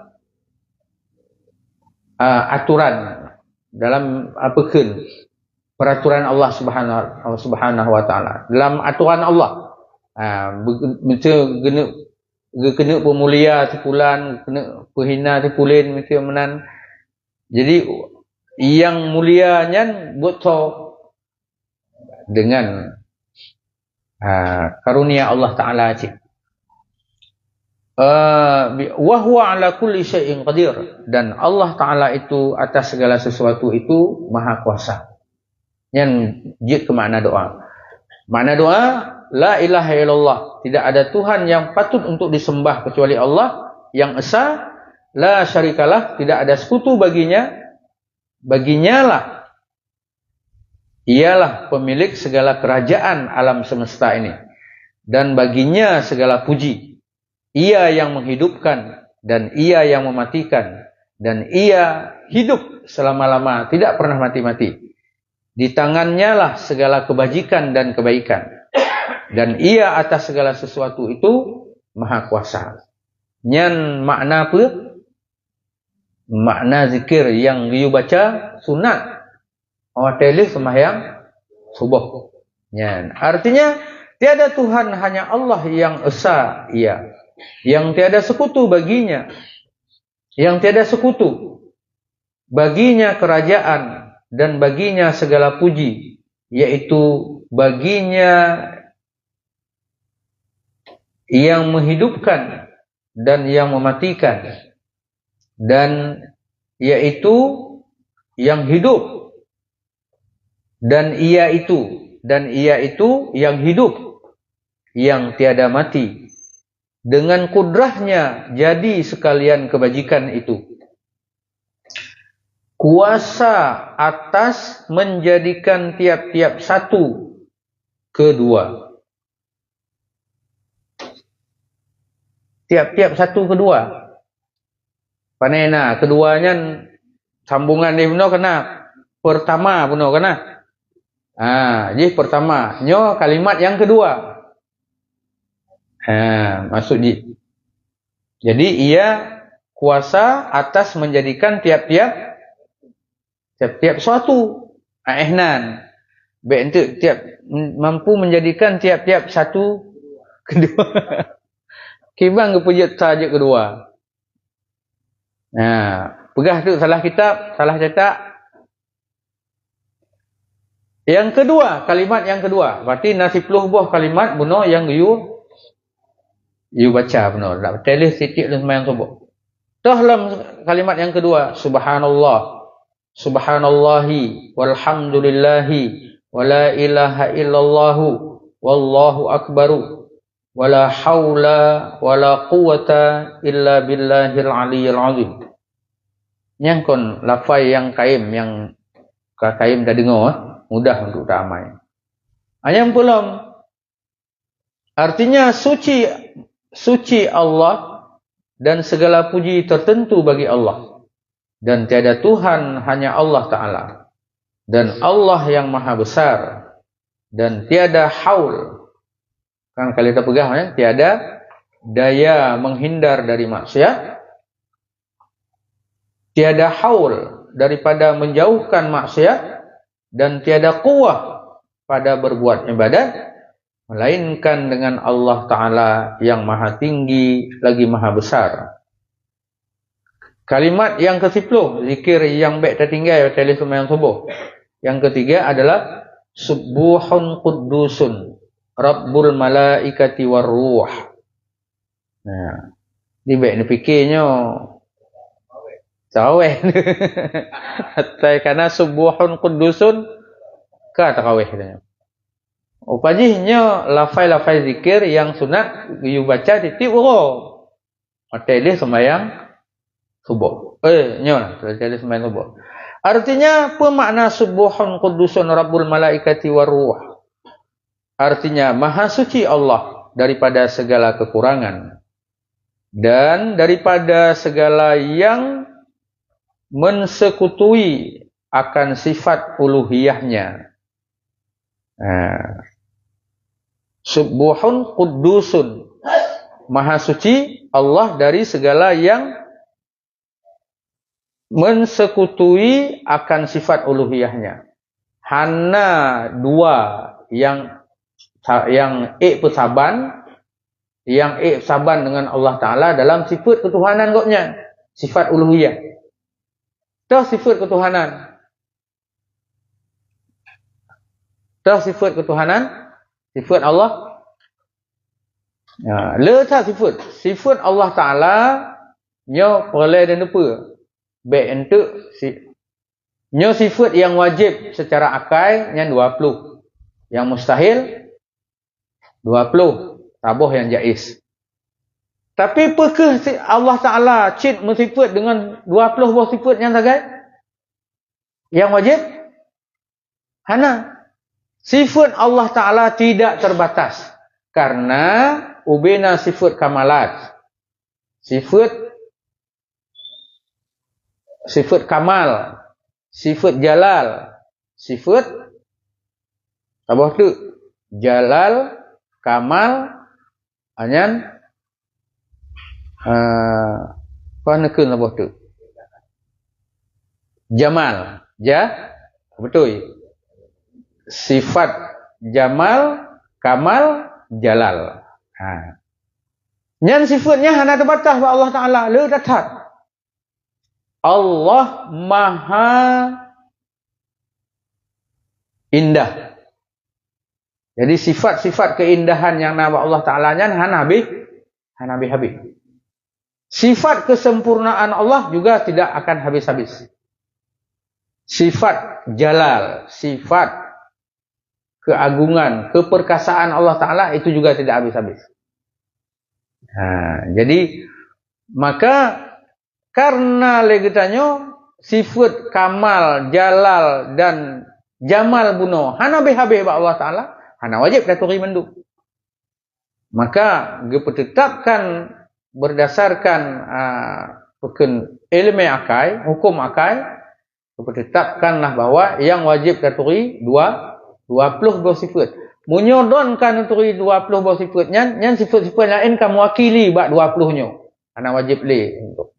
aturan, dalam peraturan Allah Subhanahu wa Ta'ala, dalam aturan Allah. Macam kena pemulia sepulan, kena penghina sepulin macam menan. Jadi yang mulianya buat dengan karunia Allah Ta'ala cik. Wa huwa ala kulli syai'in qadir, dan Allah Ta'ala itu atas segala sesuatu itu maha kuasa. Yang jid ke makna doa. Makna doa, la ilaha illallah, tidak ada Tuhan yang patut untuk disembah kecuali Allah yang esa, la syarikalah, tidak ada sekutu baginya. Baginya lah, ialah pemilik segala kerajaan alam semesta ini, dan baginya segala puji. Ia yang menghidupkan dan ia yang mematikan, dan ia hidup selama-lama, tidak pernah mati-mati. Di tangannya lah segala kebajikan dan kebaikan, dan ia atas segala sesuatu itu maha kuasa. Nyan makna apa? Makna zikir yang you baca sunat awatelih sembahyang subuh. Nyan artinya tiada Tuhan, hanya Allah yang esa, ia yang tiada sekutu baginya, yang tiada sekutu baginya kerajaan dan baginya segala puji, yaitu baginya yang menghidupkan dan yang mematikan, dan yaitu yang hidup, dan ia itu yang hidup, yang tiada mati. Dengan kudrahnya jadi sekalian kebajikan itu. Kuasa atas menjadikan tiap-tiap satu kedua. Tiap-tiap satu kedua. Panena keduanya sambungan ni benar kena. Pertama benar kena. Jadi pertama, nyo kalimat yang kedua. Maksud ji. Jadi ia kuasa atas menjadikan tiap-tiap suatu ihnan. Bentuk tiap mampu menjadikan tiap-tiap satu kedua. Kibang kepujut saja kedua. Pegah tu salah kitab, salah cetak. Yang kedua, kalimat yang kedua. Berarti nasi puluh buah kalimat benar yang you baca benar. Tak telis titik dan semayang subuh. Dalam kalimat yang kedua, subhanallah. Subhanallahi walhamdulillahi wala ilaha illallahu wallahu akbaru wala haula wala quwata illa billahil aliyyil azim. Yang kon lafai yang kaim, yang kaim dah dengar, mudah untuk ramai. Yang belum, artinya suci Allah dan segala puji tertentu bagi Allah. Dan tiada Tuhan, hanya Allah Ta'ala. Dan Allah yang maha besar. Dan tiada haul. Kan kalau kita pegang ya, tiada daya menghindar dari maksiat. Tiada haul. daripada menjauhkan maksiat dan tiada kuah pada berbuat ibadat melainkan dengan Allah Ta'ala yang maha tinggi lagi maha besar. Kalimat yang ke-10, zikir yang baik tertinggal tali sembahyang subuh. Yang ketiga adalah Subuhun Quddusun Rabbul Malaikati Warruh. Nah, ni baik ni fikirnya tarawih. Karena Subuhun Quddusun ka tarawih katanya. Upajihnya lafai-lafai zikir yang sunat you baca titip uro. Materi sembahyang subuh. Nyolah, tadi sembahyang subuh. Artinya apa makna Subuhun Quddusun Rabbul Malaikati Warruh? Artinya maha suci Allah daripada segala kekurangan dan daripada segala yang mensekutui akan sifat uluhiyahnya. Subuhun Quddusun, maha suci Allah dari segala yang mensekutui akan sifat uluhiyahnya. Hana dua yang persaban, yang saban dengan Allah Ta'ala dalam sifat ketuhanan koknya, sifat uluhiyah. Dah sifat ketuhanan. Dah sifat ketuhanan, sifat Allah. Letak sifat Allah Ta'ala nyo perlai dan lupa. Baik untuk nyo sifat yang wajib secara akal yang 20. Yang mustahil 20. Tabuh yang jaiz. Tapi apakah Allah Ta'ala cip mensifat dengan 20 buah sifat yang tagai? Yang wajib? Hana. Sifat Allah Ta'ala tidak terbatas. Karena ubena sifat kamalat. Sifat kamal. Sifat jalal. Sifat apa tu? Jalal, kamal, anyan apa nekun apa tu? Jamal. Betul. Sifat jamal, kamal, jalal. Nyan sifatnya hana terbatas wa Allah Ta'ala. Le datat. Allah maha indah. Jadi sifat-sifat keindahan yang nama Allah Ta'ala nyan hana habis. Sifat kesempurnaan Allah juga tidak akan habis-habis. Sifat jalal, sifat keagungan, keperkasaan Allah Ta'ala itu juga tidak habis-habis. Jadi maka karena legitanyo sifat kamal, jalal dan jamal buno hana habis-habis Allah Ta'ala, hana wajib daturi menduk. Maka ditetapkan berdasarkan ilmu akal, hukum akal, ditetapkanlah bahwa yang wajib daturi 20 buah sifat. Menyodonkan daturi 20 buah sifat nyan sifat-sifat lain kan mewakili bak 20 nyo. Hana wajib untuk.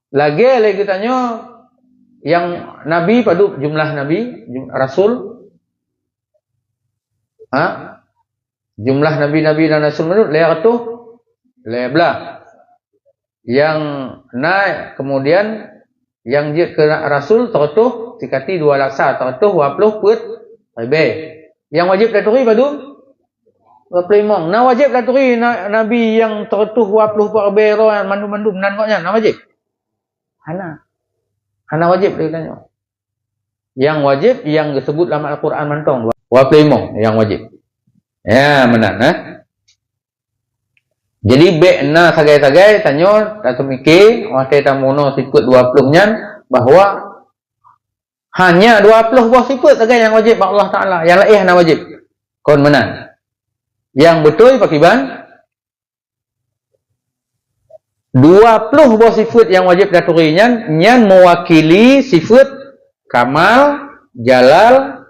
Lagi tanya yang nabi padu jumlah nabi, rasul. Jumlah nabi-nabi dan rasul menurut 200 yang naik kemudian yang dia ke rasul tertuh dikati 2 laksa tertuh 20 put baik. Yang wajib daturi padu 25. Na wajib daturi nabi yang tertuh 20 put bero mandu-mandu nan koknya na wajib. Hana wajib dia tanya. Yang wajib yang disebut dalam Al-Quran mantong 25 yang wajib. Ya, benar Jadi bekna sagai-sagai tanyo atau mikir waktu tamono sifat 20 nyan bahwa hanya 20 buah sifat saja yang wajib Allah Ta'ala, yang lain hana wajib. Kon menang. Yang betul pakiban 20 buah sifat yang wajib daturi nyan mewakili sifat kamal, jalal,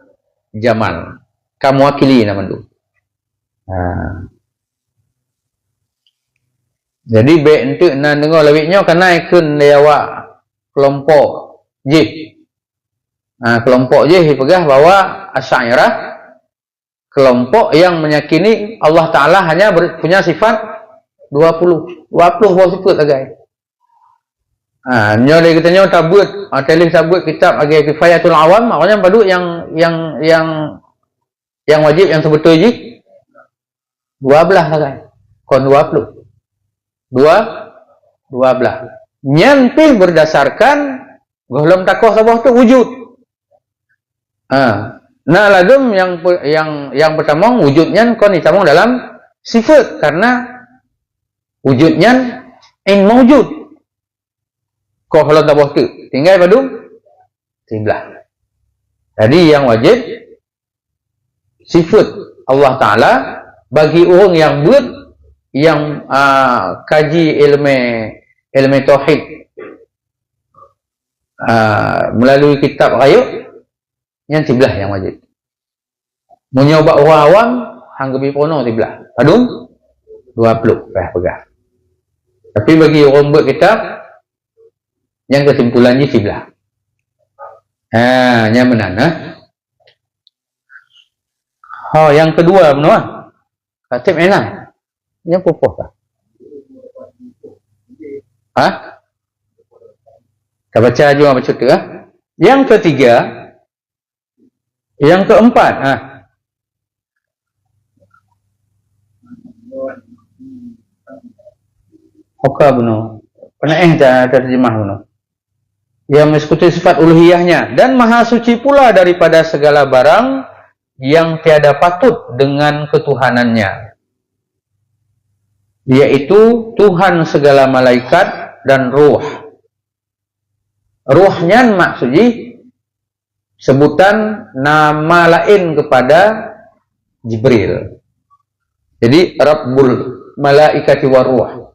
jamal. Kamu wakili nama tu. Jadi baik untuk nak dengar lebihnya kena ikut dia awak kelompok Jih. Kelompok Jih pegah bahwa Asy'ariyah kelompok yang meyakini Allah Ta'ala hanya punya sifat 20 sifat lagi. Nyo kita nyo tabut, telis tabut kitab agi Kifayatul Awam, maknanya padu yang wajib yang sebetul je 12 lagi. Kon 20. 12. Nyanpih berdasarkan golom takoh sabah tu wujud. Nah ladum yang pertama wujudnya kon ditamong dalam sifat karena wujudnya in mawjud. Kau kalau tak boleh tu, tinggal padu tiblah. Jadi yang wajib sifat Allah Ta'ala bagi orang yang buat yang kaji ilmu tauhid melalui kitab Ghayub yang tiblah yang wajib. Menyoba orang awam hanggapi pono tiblah. Padu 20 pegang. Tapi bagi orang buat kitab yang kesimpulannya tiblah. Yang mana? Yang kedua menua. Katib enak. Yang pupuh kah? Kita baca juga baca tu. Yang ketiga, yang keempat. Oka benar. Pernah terjemah benar. Yang mengikuti sifat uluhiyahnya dan maha suci pula daripada segala barang yang tiada patut dengan ketuhanannya, yaitu Tuhan segala malaikat dan ruh. Ruhnya maksudnya sebutan nama lain kepada Jibril. Jadi Rabbul malaikati waruh,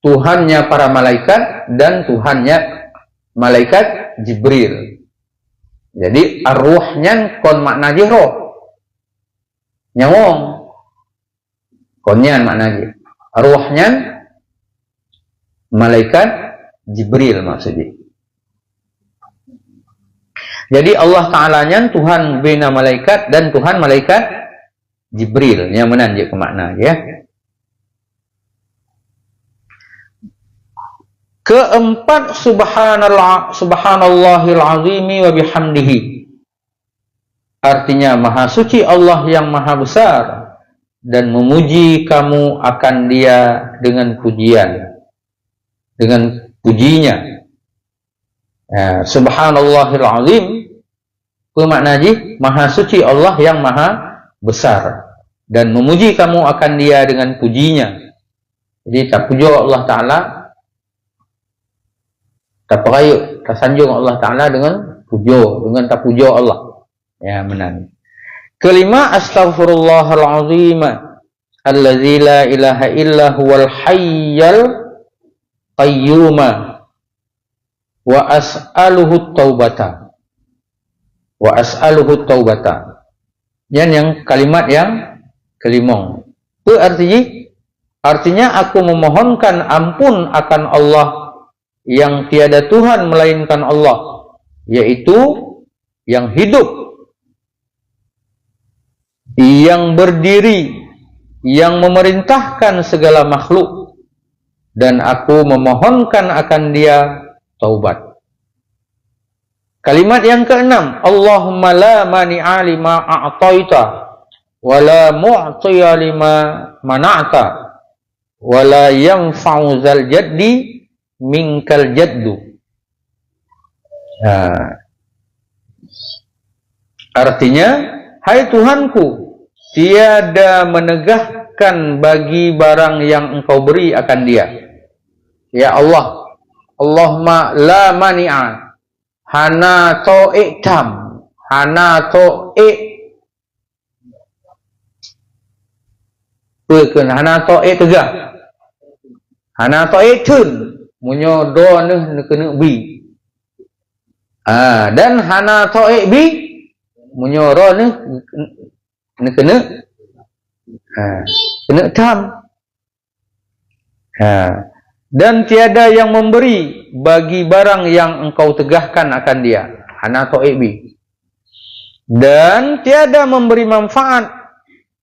Tuhannya para malaikat dan Tuhannya malaikat Jibril. Jadi arwahnya kon makna je roh. Nyawong. Konnya makna je. Arwahnya malaikat Jibril maksudnya. Jadi Allah Ta'ala-nya Tuhan bina malaikat dan Tuhan malaikat Jibril. Yang mana je ke makna ya. Keempat, subhanallahil azimi wa bihamdihi. Artinya maha suci Allah yang maha besar dan memuji kamu akan Dia dengan pujian, dengan pujinya. Subhanallahil azim apa maknanya? Maha suci Allah yang maha besar dan memuji kamu akan Dia dengan pujinya. Jadi tak puji Allah Ta'ala, tak perayuk, tak sanjung Allah Ta'ala dengan pujo, dengan tak pujo Allah. Ya, benar. Kelima, astaghfirullahalazim allazi la ilaha illa huwal hayyal qayyuma wa as'aluhu taubata. Wa as'aluhu taubata. Yang kalimat yang kelima. Itu artinya aku memohonkan ampun akan Allah yang tiada Tuhan melainkan Allah, yaitu yang hidup, yang berdiri, yang memerintahkan segala makhluk, dan aku memohonkan akan Dia taubat. Kalimat yang keenam, Allahumma la mani'a lima a'taita wa la mu'tiya lima mana'ta wa la yanfa'u zal jaddi minkal jaddu. Artinya, hai Tuhanku, tiada menegahkan bagi barang yang Engkau beri akan Dia. Ya Allah, Allahumma la mani'a, hana to'ik tam, hana to'ik perken, hana to'ik tegak, hana to'ik tun, munyo do ne kena bi. Dan hana to'ik bi, munyo ro ne kena tam. Dan tiada yang memberi bagi barang yang engkau tegahkan akan dia. Hana ta'ib bi. Dan tiada memberi manfaat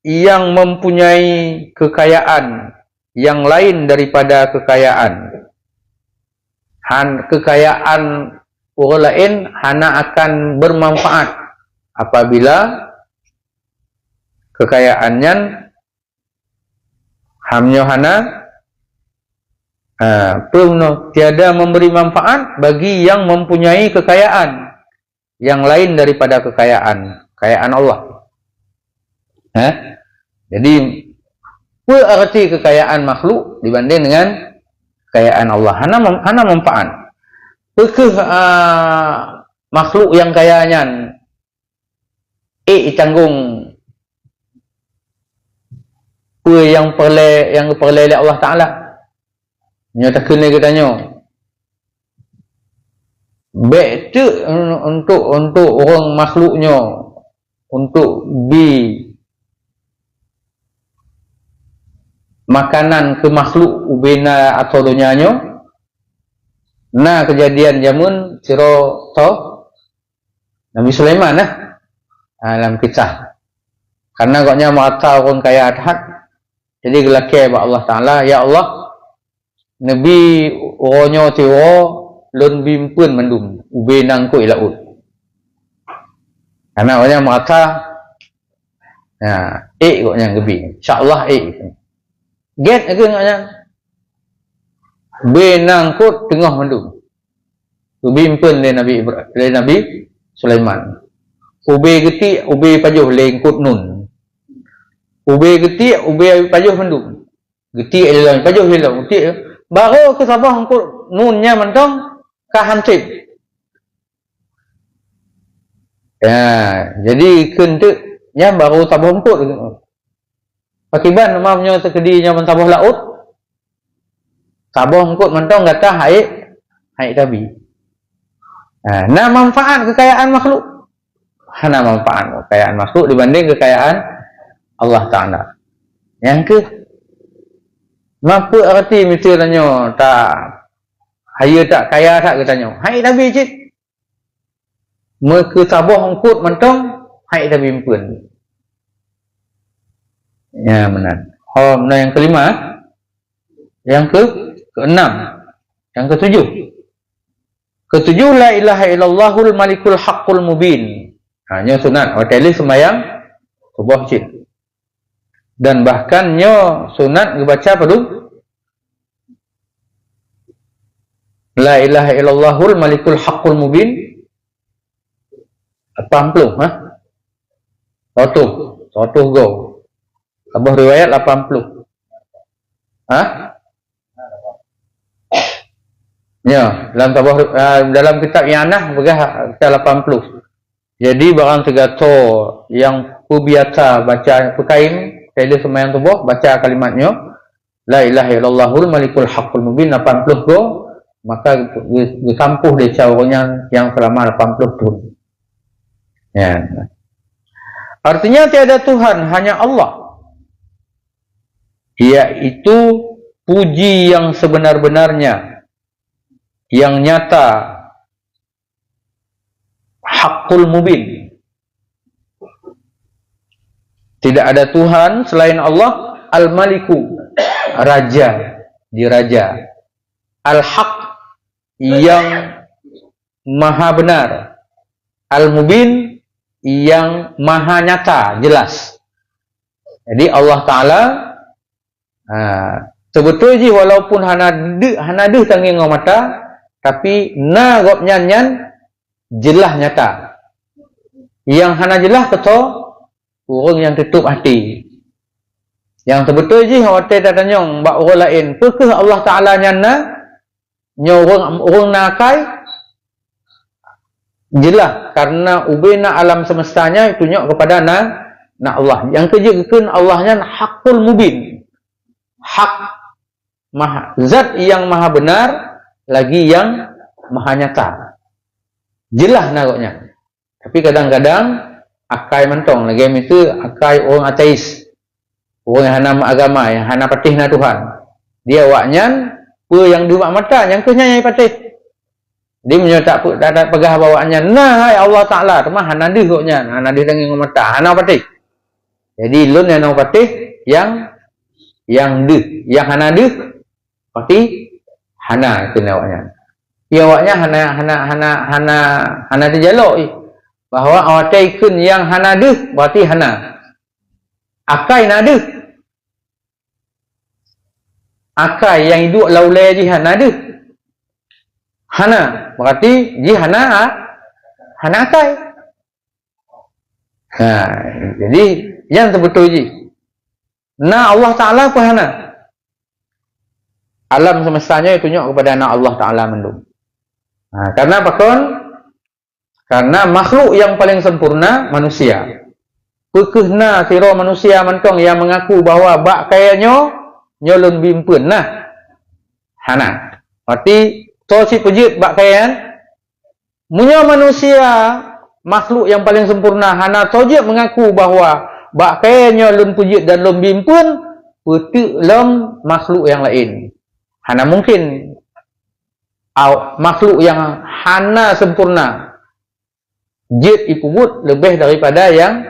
yang mempunyai kekayaan yang lain daripada kekayaan. Kekayaan orang lain hana akan bermanfaat apabila kekayaannya hamnya hana tiada memberi manfaat bagi yang mempunyai kekayaan yang lain daripada kekayaan Allah. Jadi apa arti kekayaan makhluk dibanding dengan kekayaan Allah? Hana manfaat. Makhluk yang kayanya tanggung yang perleh Allah Taala. Nyata kena katanya. Baik tu untuk orang makhluknya untuk makanan ke makhluk ubena atau dunianya. Nah kejadian jamun siro to Nabi Sulaiman dalam kisah. Karena agaknya mata orang kaya adhat. Jadi gelaknya kepada Allah Ta'ala, ya Allah, Nabi orangnya tiwa lun bimpun mendum ubenang ku ilaut. Karena orangnya mata agaknya gebi. InsyaAllah get agaknya benang ku tengah mendum. Bimpun le Nabi Sulaiman. Ube geti, ube pajuh lengkut nun. Ube geti, ube pajuh mendung. Geti adalah pajuh hilang. Geti baru ke sabah angkut nunnya mentong kahantip. Jadi kentuknya baru sabah angkut. Akibat namanya sekedinya mentabah laut. Sabah angkut mentong kata haik tabi. Nah manfaat kekayaan makhluk. Hana manfaat kekayaan makhluk dibanding kekayaan Allah Ta'ala. Yang ke apa arti misalnya tak haya tak kaya tak katanya. Hai Nabi cik. Mereka sabah angkut mentong hai Nabi impun. Ya benar. Nah yang kelima. Yang keenam. Yang ketujuh. Ketujuh la ilaha illallahul malikul haqqul mubin. Hanya sunat. Watali sembahyang subuh cik. Dan bahkan nyo sunat ngebaca apa tu? La ilaha illallahul malikul haqqul mubin. 80, Sotuh go. Abah riwayat 80. Ya, dalam kitab Yanah begah 80. Jadi barang segato yang ku biasa baca pekain Kailah semayang tubuh, baca kalimatnya La ilaha illallahul malikul haqqul mubin 80 go, maka disampuh dia cawarnya yang selama 80 tahun. Ya. Artinya tiada Tuhan, hanya Allah. Yaitu puji yang sebenar-benarnya, yang nyata, haqqul mubin. Tidak ada Tuhan selain Allah. Al-Maliku, Raja, diraja. Al-Haq, yang maha benar. Al-Mubin, yang maha nyata, jelas. Jadi Allah Ta'ala sebetulnya walaupun hana deh tangi ngau mata, tapi na gop nyan jelas nyata. Yang hana jelas keto orang yang tutup hati. Yang sebetul je hotel datanya mbak orang lain. Pekeh Allah Taala nyana nyo orang nakai jelas karena ubena alam semestanya itu nyok kepada na Allah. Yang kejekan Allahnya hakul mubin. Hak maha zat yang maha benar lagi yang maha nyata. Jelas nagoknya. Tapi kadang-kadang akai mentong lagi itu akai orang ateis, orang yang hana agama, yang hana patih na Tuhan. Dia waknya pe yang dua mata, yang kesnya yang patih. Dia punya tak pegah bawaannya. Nah, hai Allah Ta'ala. Temah hanadih koknya. Hanadih dengan ngomata. Hana patih. Jadi, lun yang patih. Yang dih. Yang hanadih. Patih. Hana. Itu awaknya. Ya awaknya hana dijaluk. Bahawa awak ikun yang hanadih. Berarti hana. Akai nadih. Akai yang hidup laulai jihan nadih. Hana. Berarti ji hana akai. Jadi yang terbetul ji. Nah Allah Ta'ala apa hana? Alam semestanya itu tunjuk kepada anak Allah Ta'ala mendung. Karena apa kon? Karena makhluk yang paling sempurna manusia. Pekehna tiro manusia mentong yang mengaku bahawa bak kayaknya nyolon bimpun. Nah, hana. Berarti to si pejit bak kayan. Munya manusia makhluk yang paling sempurna hana tojek mengaku bahawa bak kayaknya lun pejit dan lun bimpun petik lom makhluk yang lain. Hana mungkin makhluk yang hana sempurna jid dipubut lebih daripada yang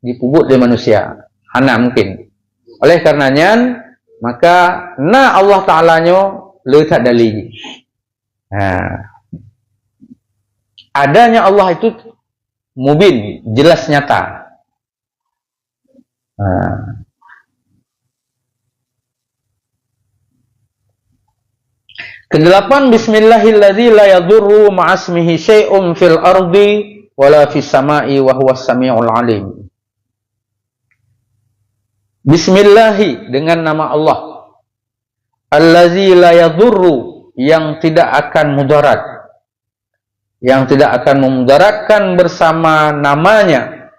dipubut oleh manusia. Hana mungkin. Oleh karenanya maka na Allah Ta'ala-nya letak dalil. Adanya Allah itu mubin, jelas nyata. Kedelapan, bismillahilladzi la yadurru ma'asmihi syai'un fil ardi wala fis sama'i wa huwas sami'ul alim. Bismillahi, dengan nama Allah. Allazi la yadurru, yang tidak akan mudarat. Yang tidak akan memudaratkan bersama namanya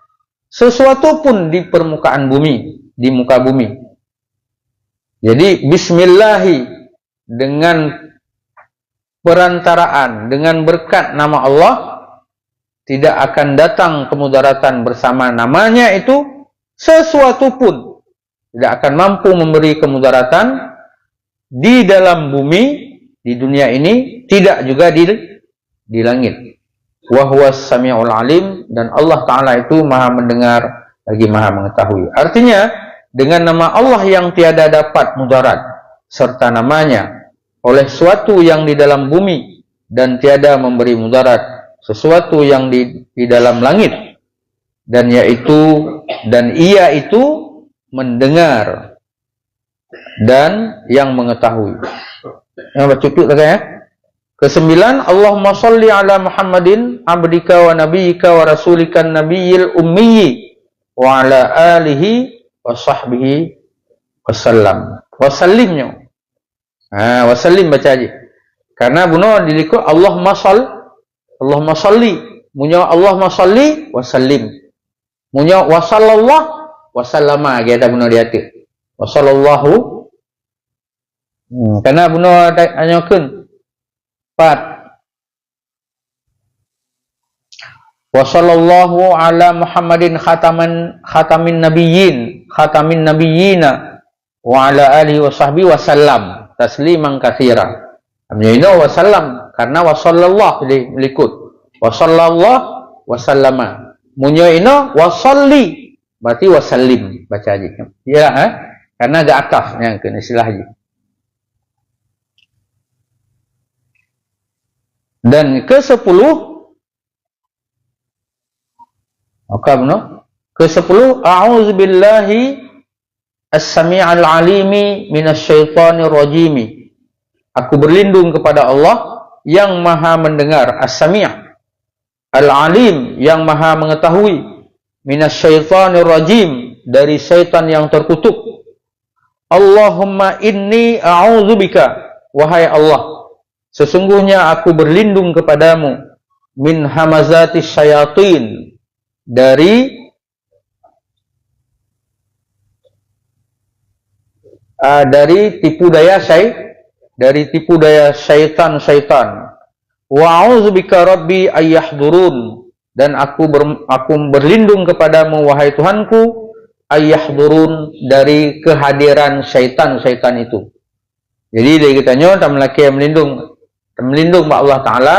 sesuatu pun di permukaan bumi, di muka bumi. Jadi bismillahi, dengan perantaraan, dengan berkat nama Allah, tidak akan datang kemudaratan bersama namanya itu sesuatu pun. Tidak akan mampu memberi kemudaratan di dalam bumi, di dunia ini, tidak juga di langit. Wa huwas sami'ul alim, dan Allah Ta'ala itu maha mendengar lagi maha mengetahui. Artinya, dengan nama Allah yang tiada dapat mudarat, serta namanya oleh sesuatu yang di dalam bumi, dan tiada memberi mudarat sesuatu yang di dalam langit, dan ia itu mendengar dan yang mengetahui. Yang cukup tak ya? Kesembilan, Allahumma salli ala Muhammadin abdika wa nabiyyika wa rasulika nabiyil ummiyi wa ala alihi wa sahbihi wasallam. Wasallimnya. Wasallim baca aja. Karena bunuh diliku Allahumma salli. Munya Allahumma salli wasallim. Munya wasallallah wasallama kita bunuh di hati. Wasallallahu. Karena bunuh anyakeun 4. Wa sallallahu ala Muhammadin khatamin nabiyyina wa ala alihi wa sahbihi wa sallam tasliman katsira. Amnina wa sallam karena wa sallallahu likut. Wa sallallahu wa sallama. Munyo ino wa salli berarti wa sallim baca aja. Ya, karena ada akaf yang kena istilah aja. Dan ke-10 ke-10 a'udzubillahi as-sami'al 'alimi minasyaitonir rajim. Aku berlindung kepada Allah yang maha mendengar, as-sami' al-'alim, yang maha mengetahui, minasyaitonir rajim, dari syaitan yang terkutuk. Allahumma inni a'udzubika, wahai Allah, sesungguhnya aku berlindung kepadamu, min hamazati syayatin, dari tipu daya syaitan. Wa a'udzubika rabbi ayyahdurun, dan aku berlindung kepadamu wahai Tuhanku, ayyahdurun, dari kehadiran syaitan itu. Jadi dari kitanya tak melaki yang melindung melindung Allah Ta'ala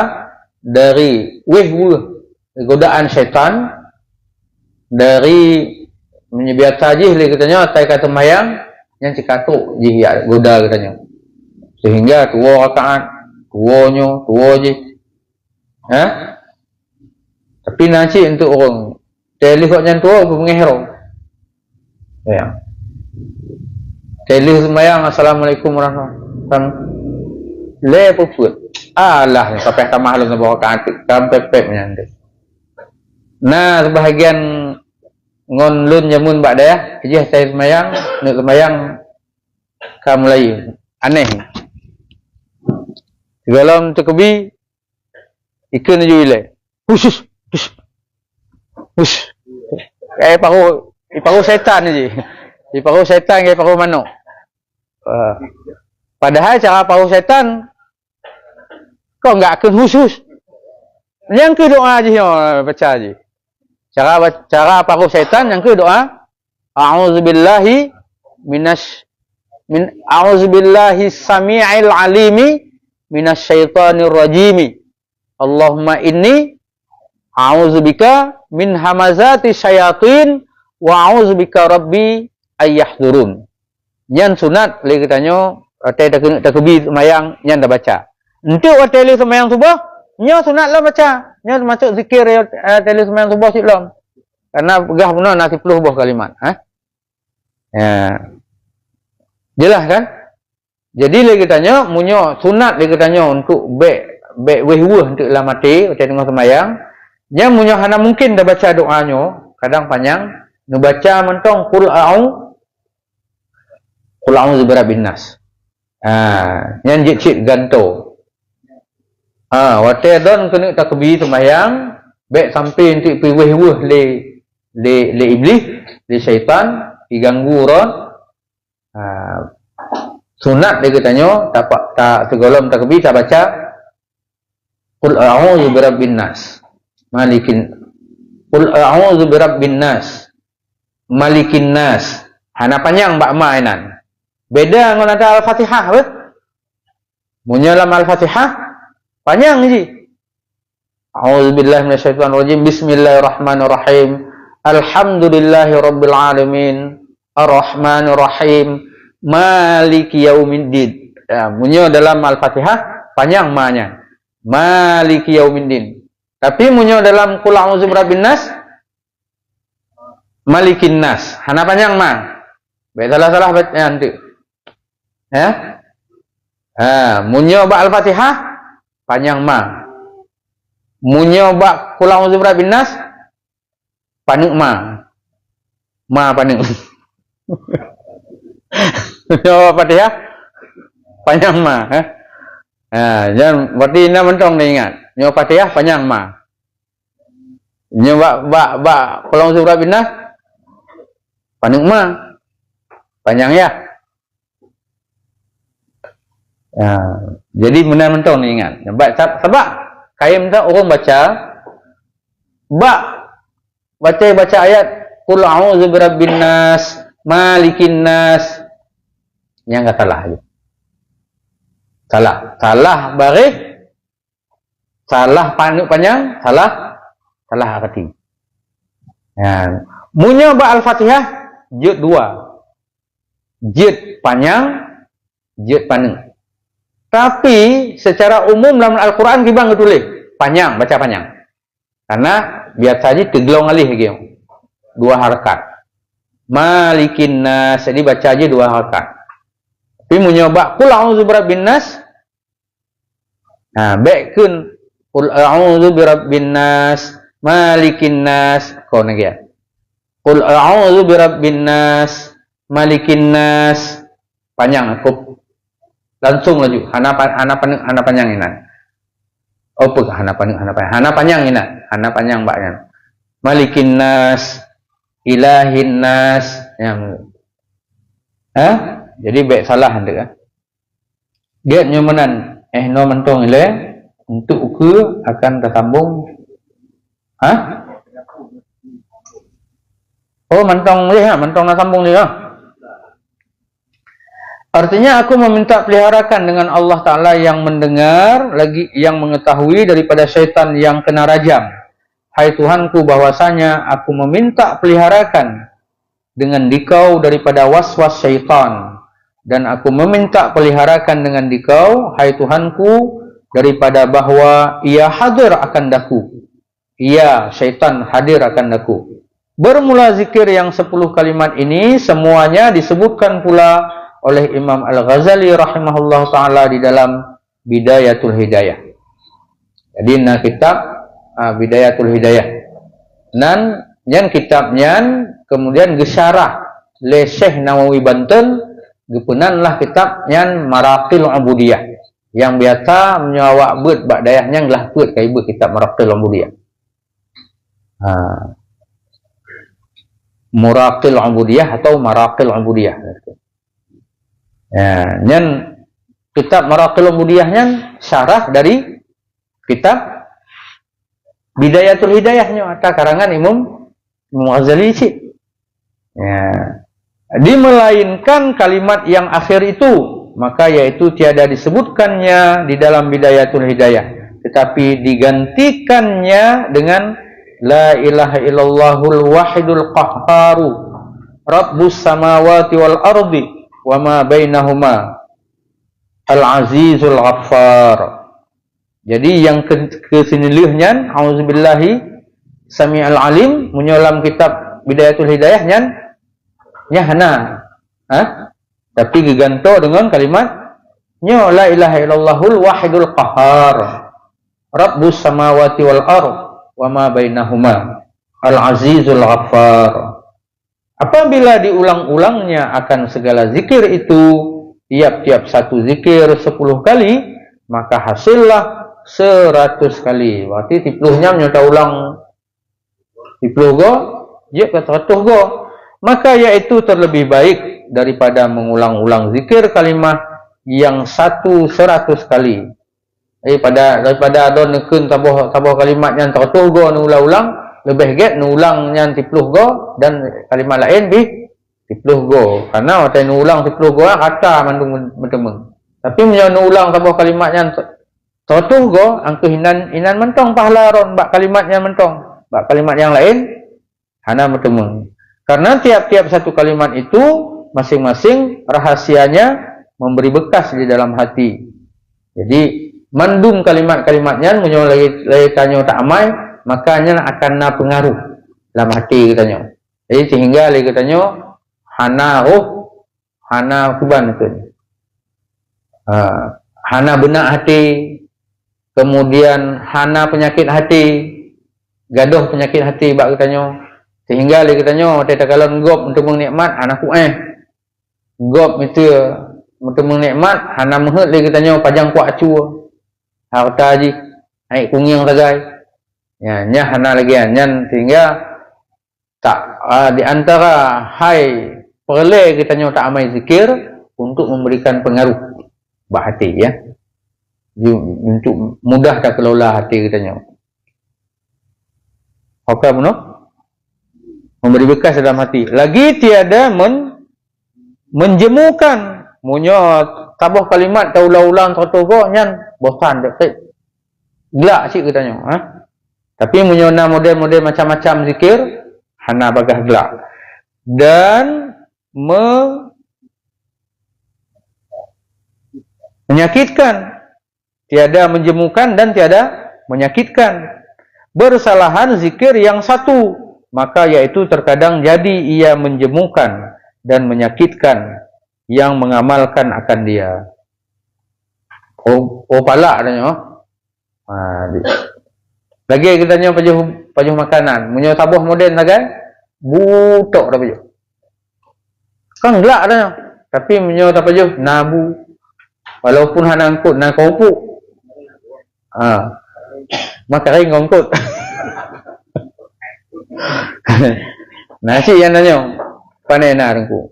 dari godaan syaitan, dari menyebiat jih katanya tai kata mayang yang cikatuk jih ya goda katanya, sehingga tua rakaat tua je tapi nanti untuk orang telihok yang tua pengehro ya telih semayang assalamualaikum warahmatullahi wabarakatuh le puput alah sampai tamah lu bawa kantik sampai pepnya nanti. Nah sebahagian ngon lun jamun bak dah je saya semayang nak semayang kamu lagi aneh dalam terkebi ikan je ile husus kayak paru setan je paru setan kayak paru manuk padahal cara paru setan kau enggak akan khusus yang ke doa je baca je cara paru setan yang ke doa a'udzubillahi a'udzubillahi sami'il alimi minasyaitonir rajim Allahumma inni a'udzubika min hamazati syayatin wa a'udzubika rabbi ayyahdurun yang sunat le katanya tak kebi semayang yang dah baca untuk tele semayang subuh nya sunatlah baca nya masuk zikir tele semayang subuh silom karena pegah pun nasi 10 buah kalimat ya jelas kan jadi le katanya munyo sunat le katanya untuk weh-weh untuk la mati tengah semayang nya munyo hana mungkin dah baca doanya kadang panjang nu baca mentong qul a'udzu birabbin nas yang jit ganto wate don kena takbir sembahyang baik sampai nanti pi weh-weh le iblis le syaitan diganggu ron sunat dia katanya tak segolom takbir tak baca qul a'udzu birabbin nas malikin nas hana panjang bak mainan beda dengan ada al-fatihah munyo dalam al-fatihah panjang je a'udzubillahi minasyaitonirrajim bismillahirrahmanirrahim alhamdulillahirabbil alamin arrahmanirrahim maliki yaumiddin munyo dalam al-fatihah panjang ma-nya maliki yaumiddin tapi munyo dalam qul a'udzu birabbin nas malikin nas hana panjang ma baik salah baca nanti munyo bak al-fatihah panjang ma munyo bak qul a'udzu birabbin nas panuk ma panuk munyo al-fatihah panjang ma jangan berarti ina mentong dah ingat munyo al-fatihah panjang ma munyo bak qul a'udzu birabbin nas panuk ma panjang ya jadi benar-benar ni ingat sebab kayak minta orang baca ayat qul a'udzu birabbin nas malikin nas yang enggak salah baris salah panjang salah arti munyo ba al-fatihah juz 2 juz panjang juz panjang tapi secara umum dalam Al-Quran kita nggak tulis panjang, baca panjang. Karena biasanya tegelong alih gitu. 2 harakat. Malikin nas, jadi baca aja 2 harakat. Tapi mau nyoba qul a'udzu birabbin nas. Baikun qul a'udzu birabbin nas, malikin nas, kau nagi. Qul a'udzu birabbin nas, malikin nas. Panjang aku langsung laju hana panjang inan hana panjang inan hana panjang mbaknya malikin nas ilahin nas yang jadi baik salah hendak dia nyomanan no mentong ile untuk ke akan tersambung mentong nak sambung dia Artinya aku meminta peliharakan dengan Allah Ta'ala yang mendengar, lagi yang mengetahui daripada syaitan yang kena rajam. Hai Tuhanku, bahwasanya aku meminta peliharakan dengan dikau daripada waswas syaitan. Dan aku meminta peliharakan dengan dikau, hai Tuhanku, daripada bahwa ia hadir akan daku. Ia, syaitan, hadir akan daku. Bermula zikir yang 10 kalimat ini, semuanya disebutkan pula oleh Imam Al-Ghazali rahimahullah ta'ala di dalam Bidayatul Hidayah. Jadi, na kitab Bidayatul Hidayah. Dan yang kitabnya kemudian gesyarah le Syekh Nawawi Banten, gepunanlah kitab yang Maraqil Ubudiyah. Yang biasa menyawak bet bak dayahnya gelah put kai bet kitab Maraqil Ubudiyah. Muraqil Ubudiyah atau Maraqil Ubudiyah. Ya, nyan kitab Maraqil Ubudiyahnya syarah dari kitab Bidayatul Hidayahnya atau karangan Imam Ghazali sih. Ya. Dimelainkan kalimat yang akhir itu, maka yaitu tiada disebutkannya di dalam Bidayatul Hidayah, tetapi digantikannya dengan La ilaha illallahul wahidul qahharu Rabbus samawati wal ardi wa ma bainahuma al-azizul ghaffar. Jadi yang kesenilihnya auzubillahi sami'al alim menyolam kitab Bidayatul Hidayah nyahna. Tapi diganto dengan kalimat la ilaha illallahul wahidul qahhar Rabbus samawati wal ard wa ma bainahuma al-azizul ghaffar. Apabila diulang-ulangnya akan segala zikir itu, tiap-tiap satu zikir 10 kali, maka hasillah 100 kali. Berarti tipluhnya menyata ulang tipluh go, dia kata 100 go. Maka yaitu terlebih baik daripada mengulang-ulang zikir kalimah yang 100 kali. Daripada ada nekun tabuh kalimat yang 100 go ulang-ulang, lebih get ulang yang tipluh go dan kalimat lain tipluh go. Karena waktu ulang tipluh go kata mandung bertemu. Tapi menyo ulang tabuh kalimat yang 100 go, angku inan mentong pahala ron bak kalimatnya mentong. Bak kalimat yang lain hana bertemu. Karena tiap-tiap satu kalimat itu masing-masing rahasianya memberi bekas di dalam hati. Jadi mandung kalimat-kalimatnya menyo lagi tanya tak amai, makanya akan na pengaruh dalam hati katanya. Jadi sehingga lagi katanya hana hana kuban itu. Hana benak hati, kemudian hana penyakit hati, gaduh penyakit hati bak katanya. Sehingga lagi katanya teta kalau ngop untuk menikmat anakku ngop itu untuk menikmat hana mehet lagi katanya pajang kuat acu. Harta haji naik kungiang sagai. Ya, hana lagi nyan sehingga tak di antara hai perle kita tak amai zikir untuk memberikan pengaruh bak hati ya. Untuk mudah tak kelola hati kita nyo. Oke benar? Memberi bekas dalam hati. Lagi tiada menjemukan munyo tabuh kalimat taulah-ulang tertogo nyan bosan dekat. Gelak sih katanya, Tapi menyona model-model macam-macam zikir hana bagah gelak. Dan menyakitkan. Tiada menjemukan dan tiada menyakitkan. Bersalahan zikir yang satu, maka yaitu terkadang jadi ia menjemukan dan menyakitkan yang mengamalkan akan dia. Palak katanya. Lagi kita tanya pajuh makanan. Munyo tabuh modern sagai butok dah pajuh. Kan gelak dah. Tapi munyo tak pajuh nabu. Walaupun hana angkut na kopuk. Maka ring angkut. Nasi yang tanya panai na rengku.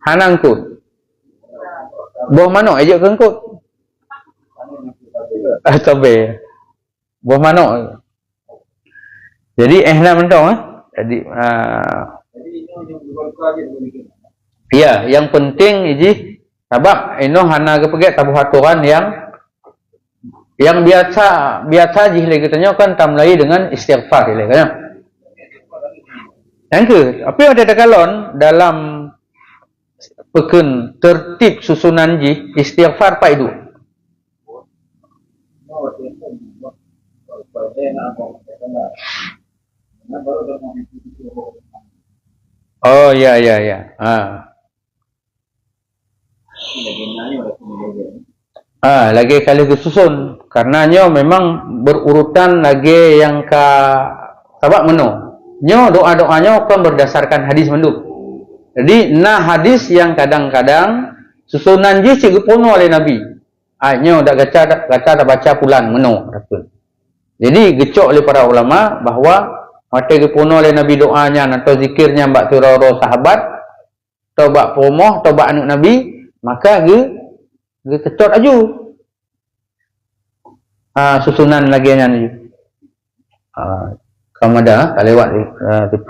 Hana angkut. Boh mano ejak angkut. Tobe. Buah manok. Jadi nak mentong Jadi Ya, yang penting iji sabab ino hana gepege tabuh aturan yang biasa jih lagi tanya kan tamlai dengan istighfar ile kan. Yang ke, apa yang ada kalon dalam peken tertib susunan jih istighfar pa itu. Oh ya. Lagi kali disusun karenanya memang berurutan lagi yang ka sabab meno. Nyo doa-doanya kan berdasarkan hadis mendu. Jadi hadis yang kadang-kadang susunan ji cigepono oleh Nabi. Nyo dak gaca baca pulan meno. Jadi gecok oleh para ulama bahawa mate gepono oleh Nabi doanya atau zikirnya mbak turoro sahabat atau mbak pomoh atau mbak anak Nabi, maka ge kecot aju. Susunan lagi nya aju. Kamada lewat 10.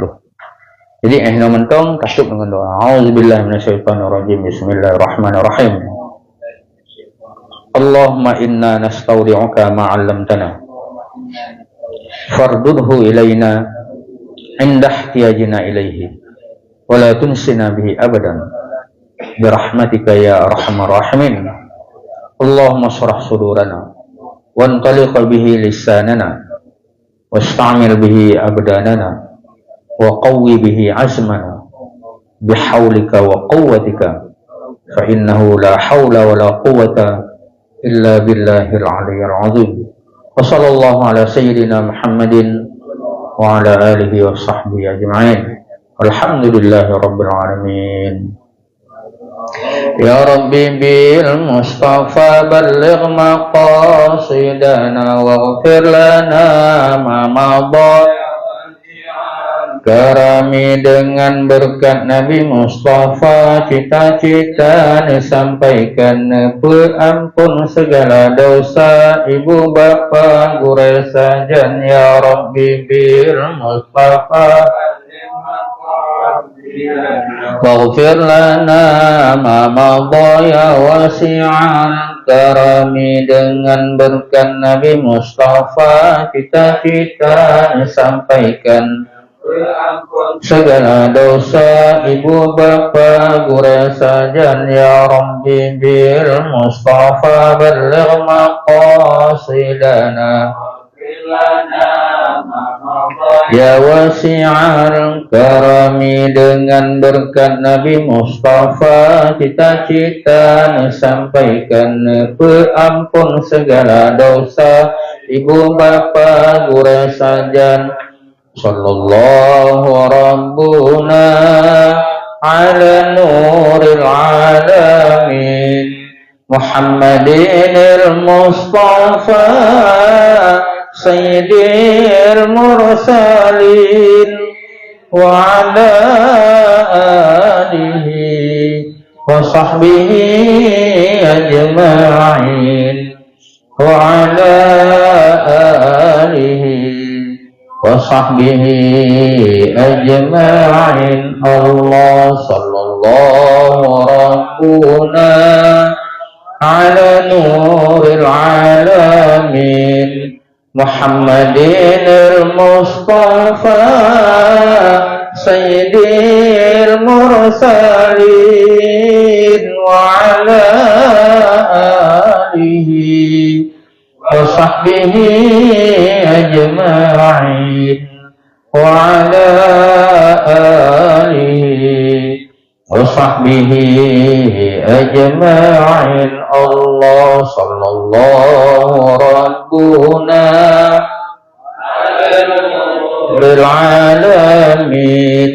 Jadi no mentong tasuk dengan doa. Auzubillahi minasyaitonirrajim. Bismillahirrahmanirrahim. Allahumma inna nastaudi'uka ma 'allamtana. Fardudhu ilaina inda ihtiyajina ilaihi wa la tunsina bihi abadan birahmatika ya arhamar rahimin. Allahumma shrah sudurana wantaliq bihi lisanana wasta'mil bihi abdanana wa qawwi bihi azmana bihaulika wa quwwatika fa innahu la hawla wa la quwwata illa billahil aliyyil azim. Wa sallallahu ala sayyidina Muhammadin wa ala alihi wa sahbihi ajma'in. Alhamdulillahi rabbil alamin. Ya Rabbi bil Mustafa balligh maqasidana waghfir lana ma madha. Karami dengan berkat Nabi Mustafa, cita-cita disampaikan, perampun segala dosa ibu bapa guru sajan. Ya Rabbi bil Mustafa waghfir lana ma madha ya wasi'al karami dengan berkat Nabi Mustafa, cita-cita disampaikan, segala dosa ibu bapa guru sajan. Ya Rabbi bil Mustafa balligh maqasidana ya wasi'al karami dengan berkat Nabi Mustafa, cita-cita disampaikan, perampun segala dosa ibu bapa guru sajan. Sallallahu rabbuna ala nuril alamin Muhammadinil Mustafa sayyidil mursalin wa ala alihi wa sahbihi ajma'in wa ala alihi wa sahbihi ajma'in. Allah sallallahu rabbuna ala nuril alamin Muhammadinil Mustafa sayyidil mursalin wa ala alihi wa sahbihi ajma'in wa ala alihi wa sahbihi ajma'in. Allah sallallahu rabbuna bil alamin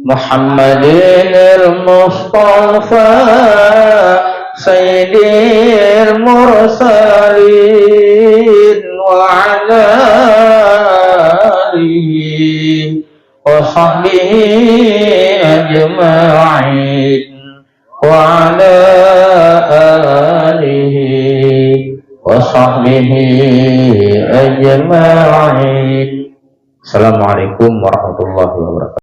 Muhammadinil Mustafa sayyidil mursalin wa ala alihi wa sahbihi ajma'in wa ala alihi wa sahbihi ajma'in. Assalamualaikum warahmatullahi wabarakatuh.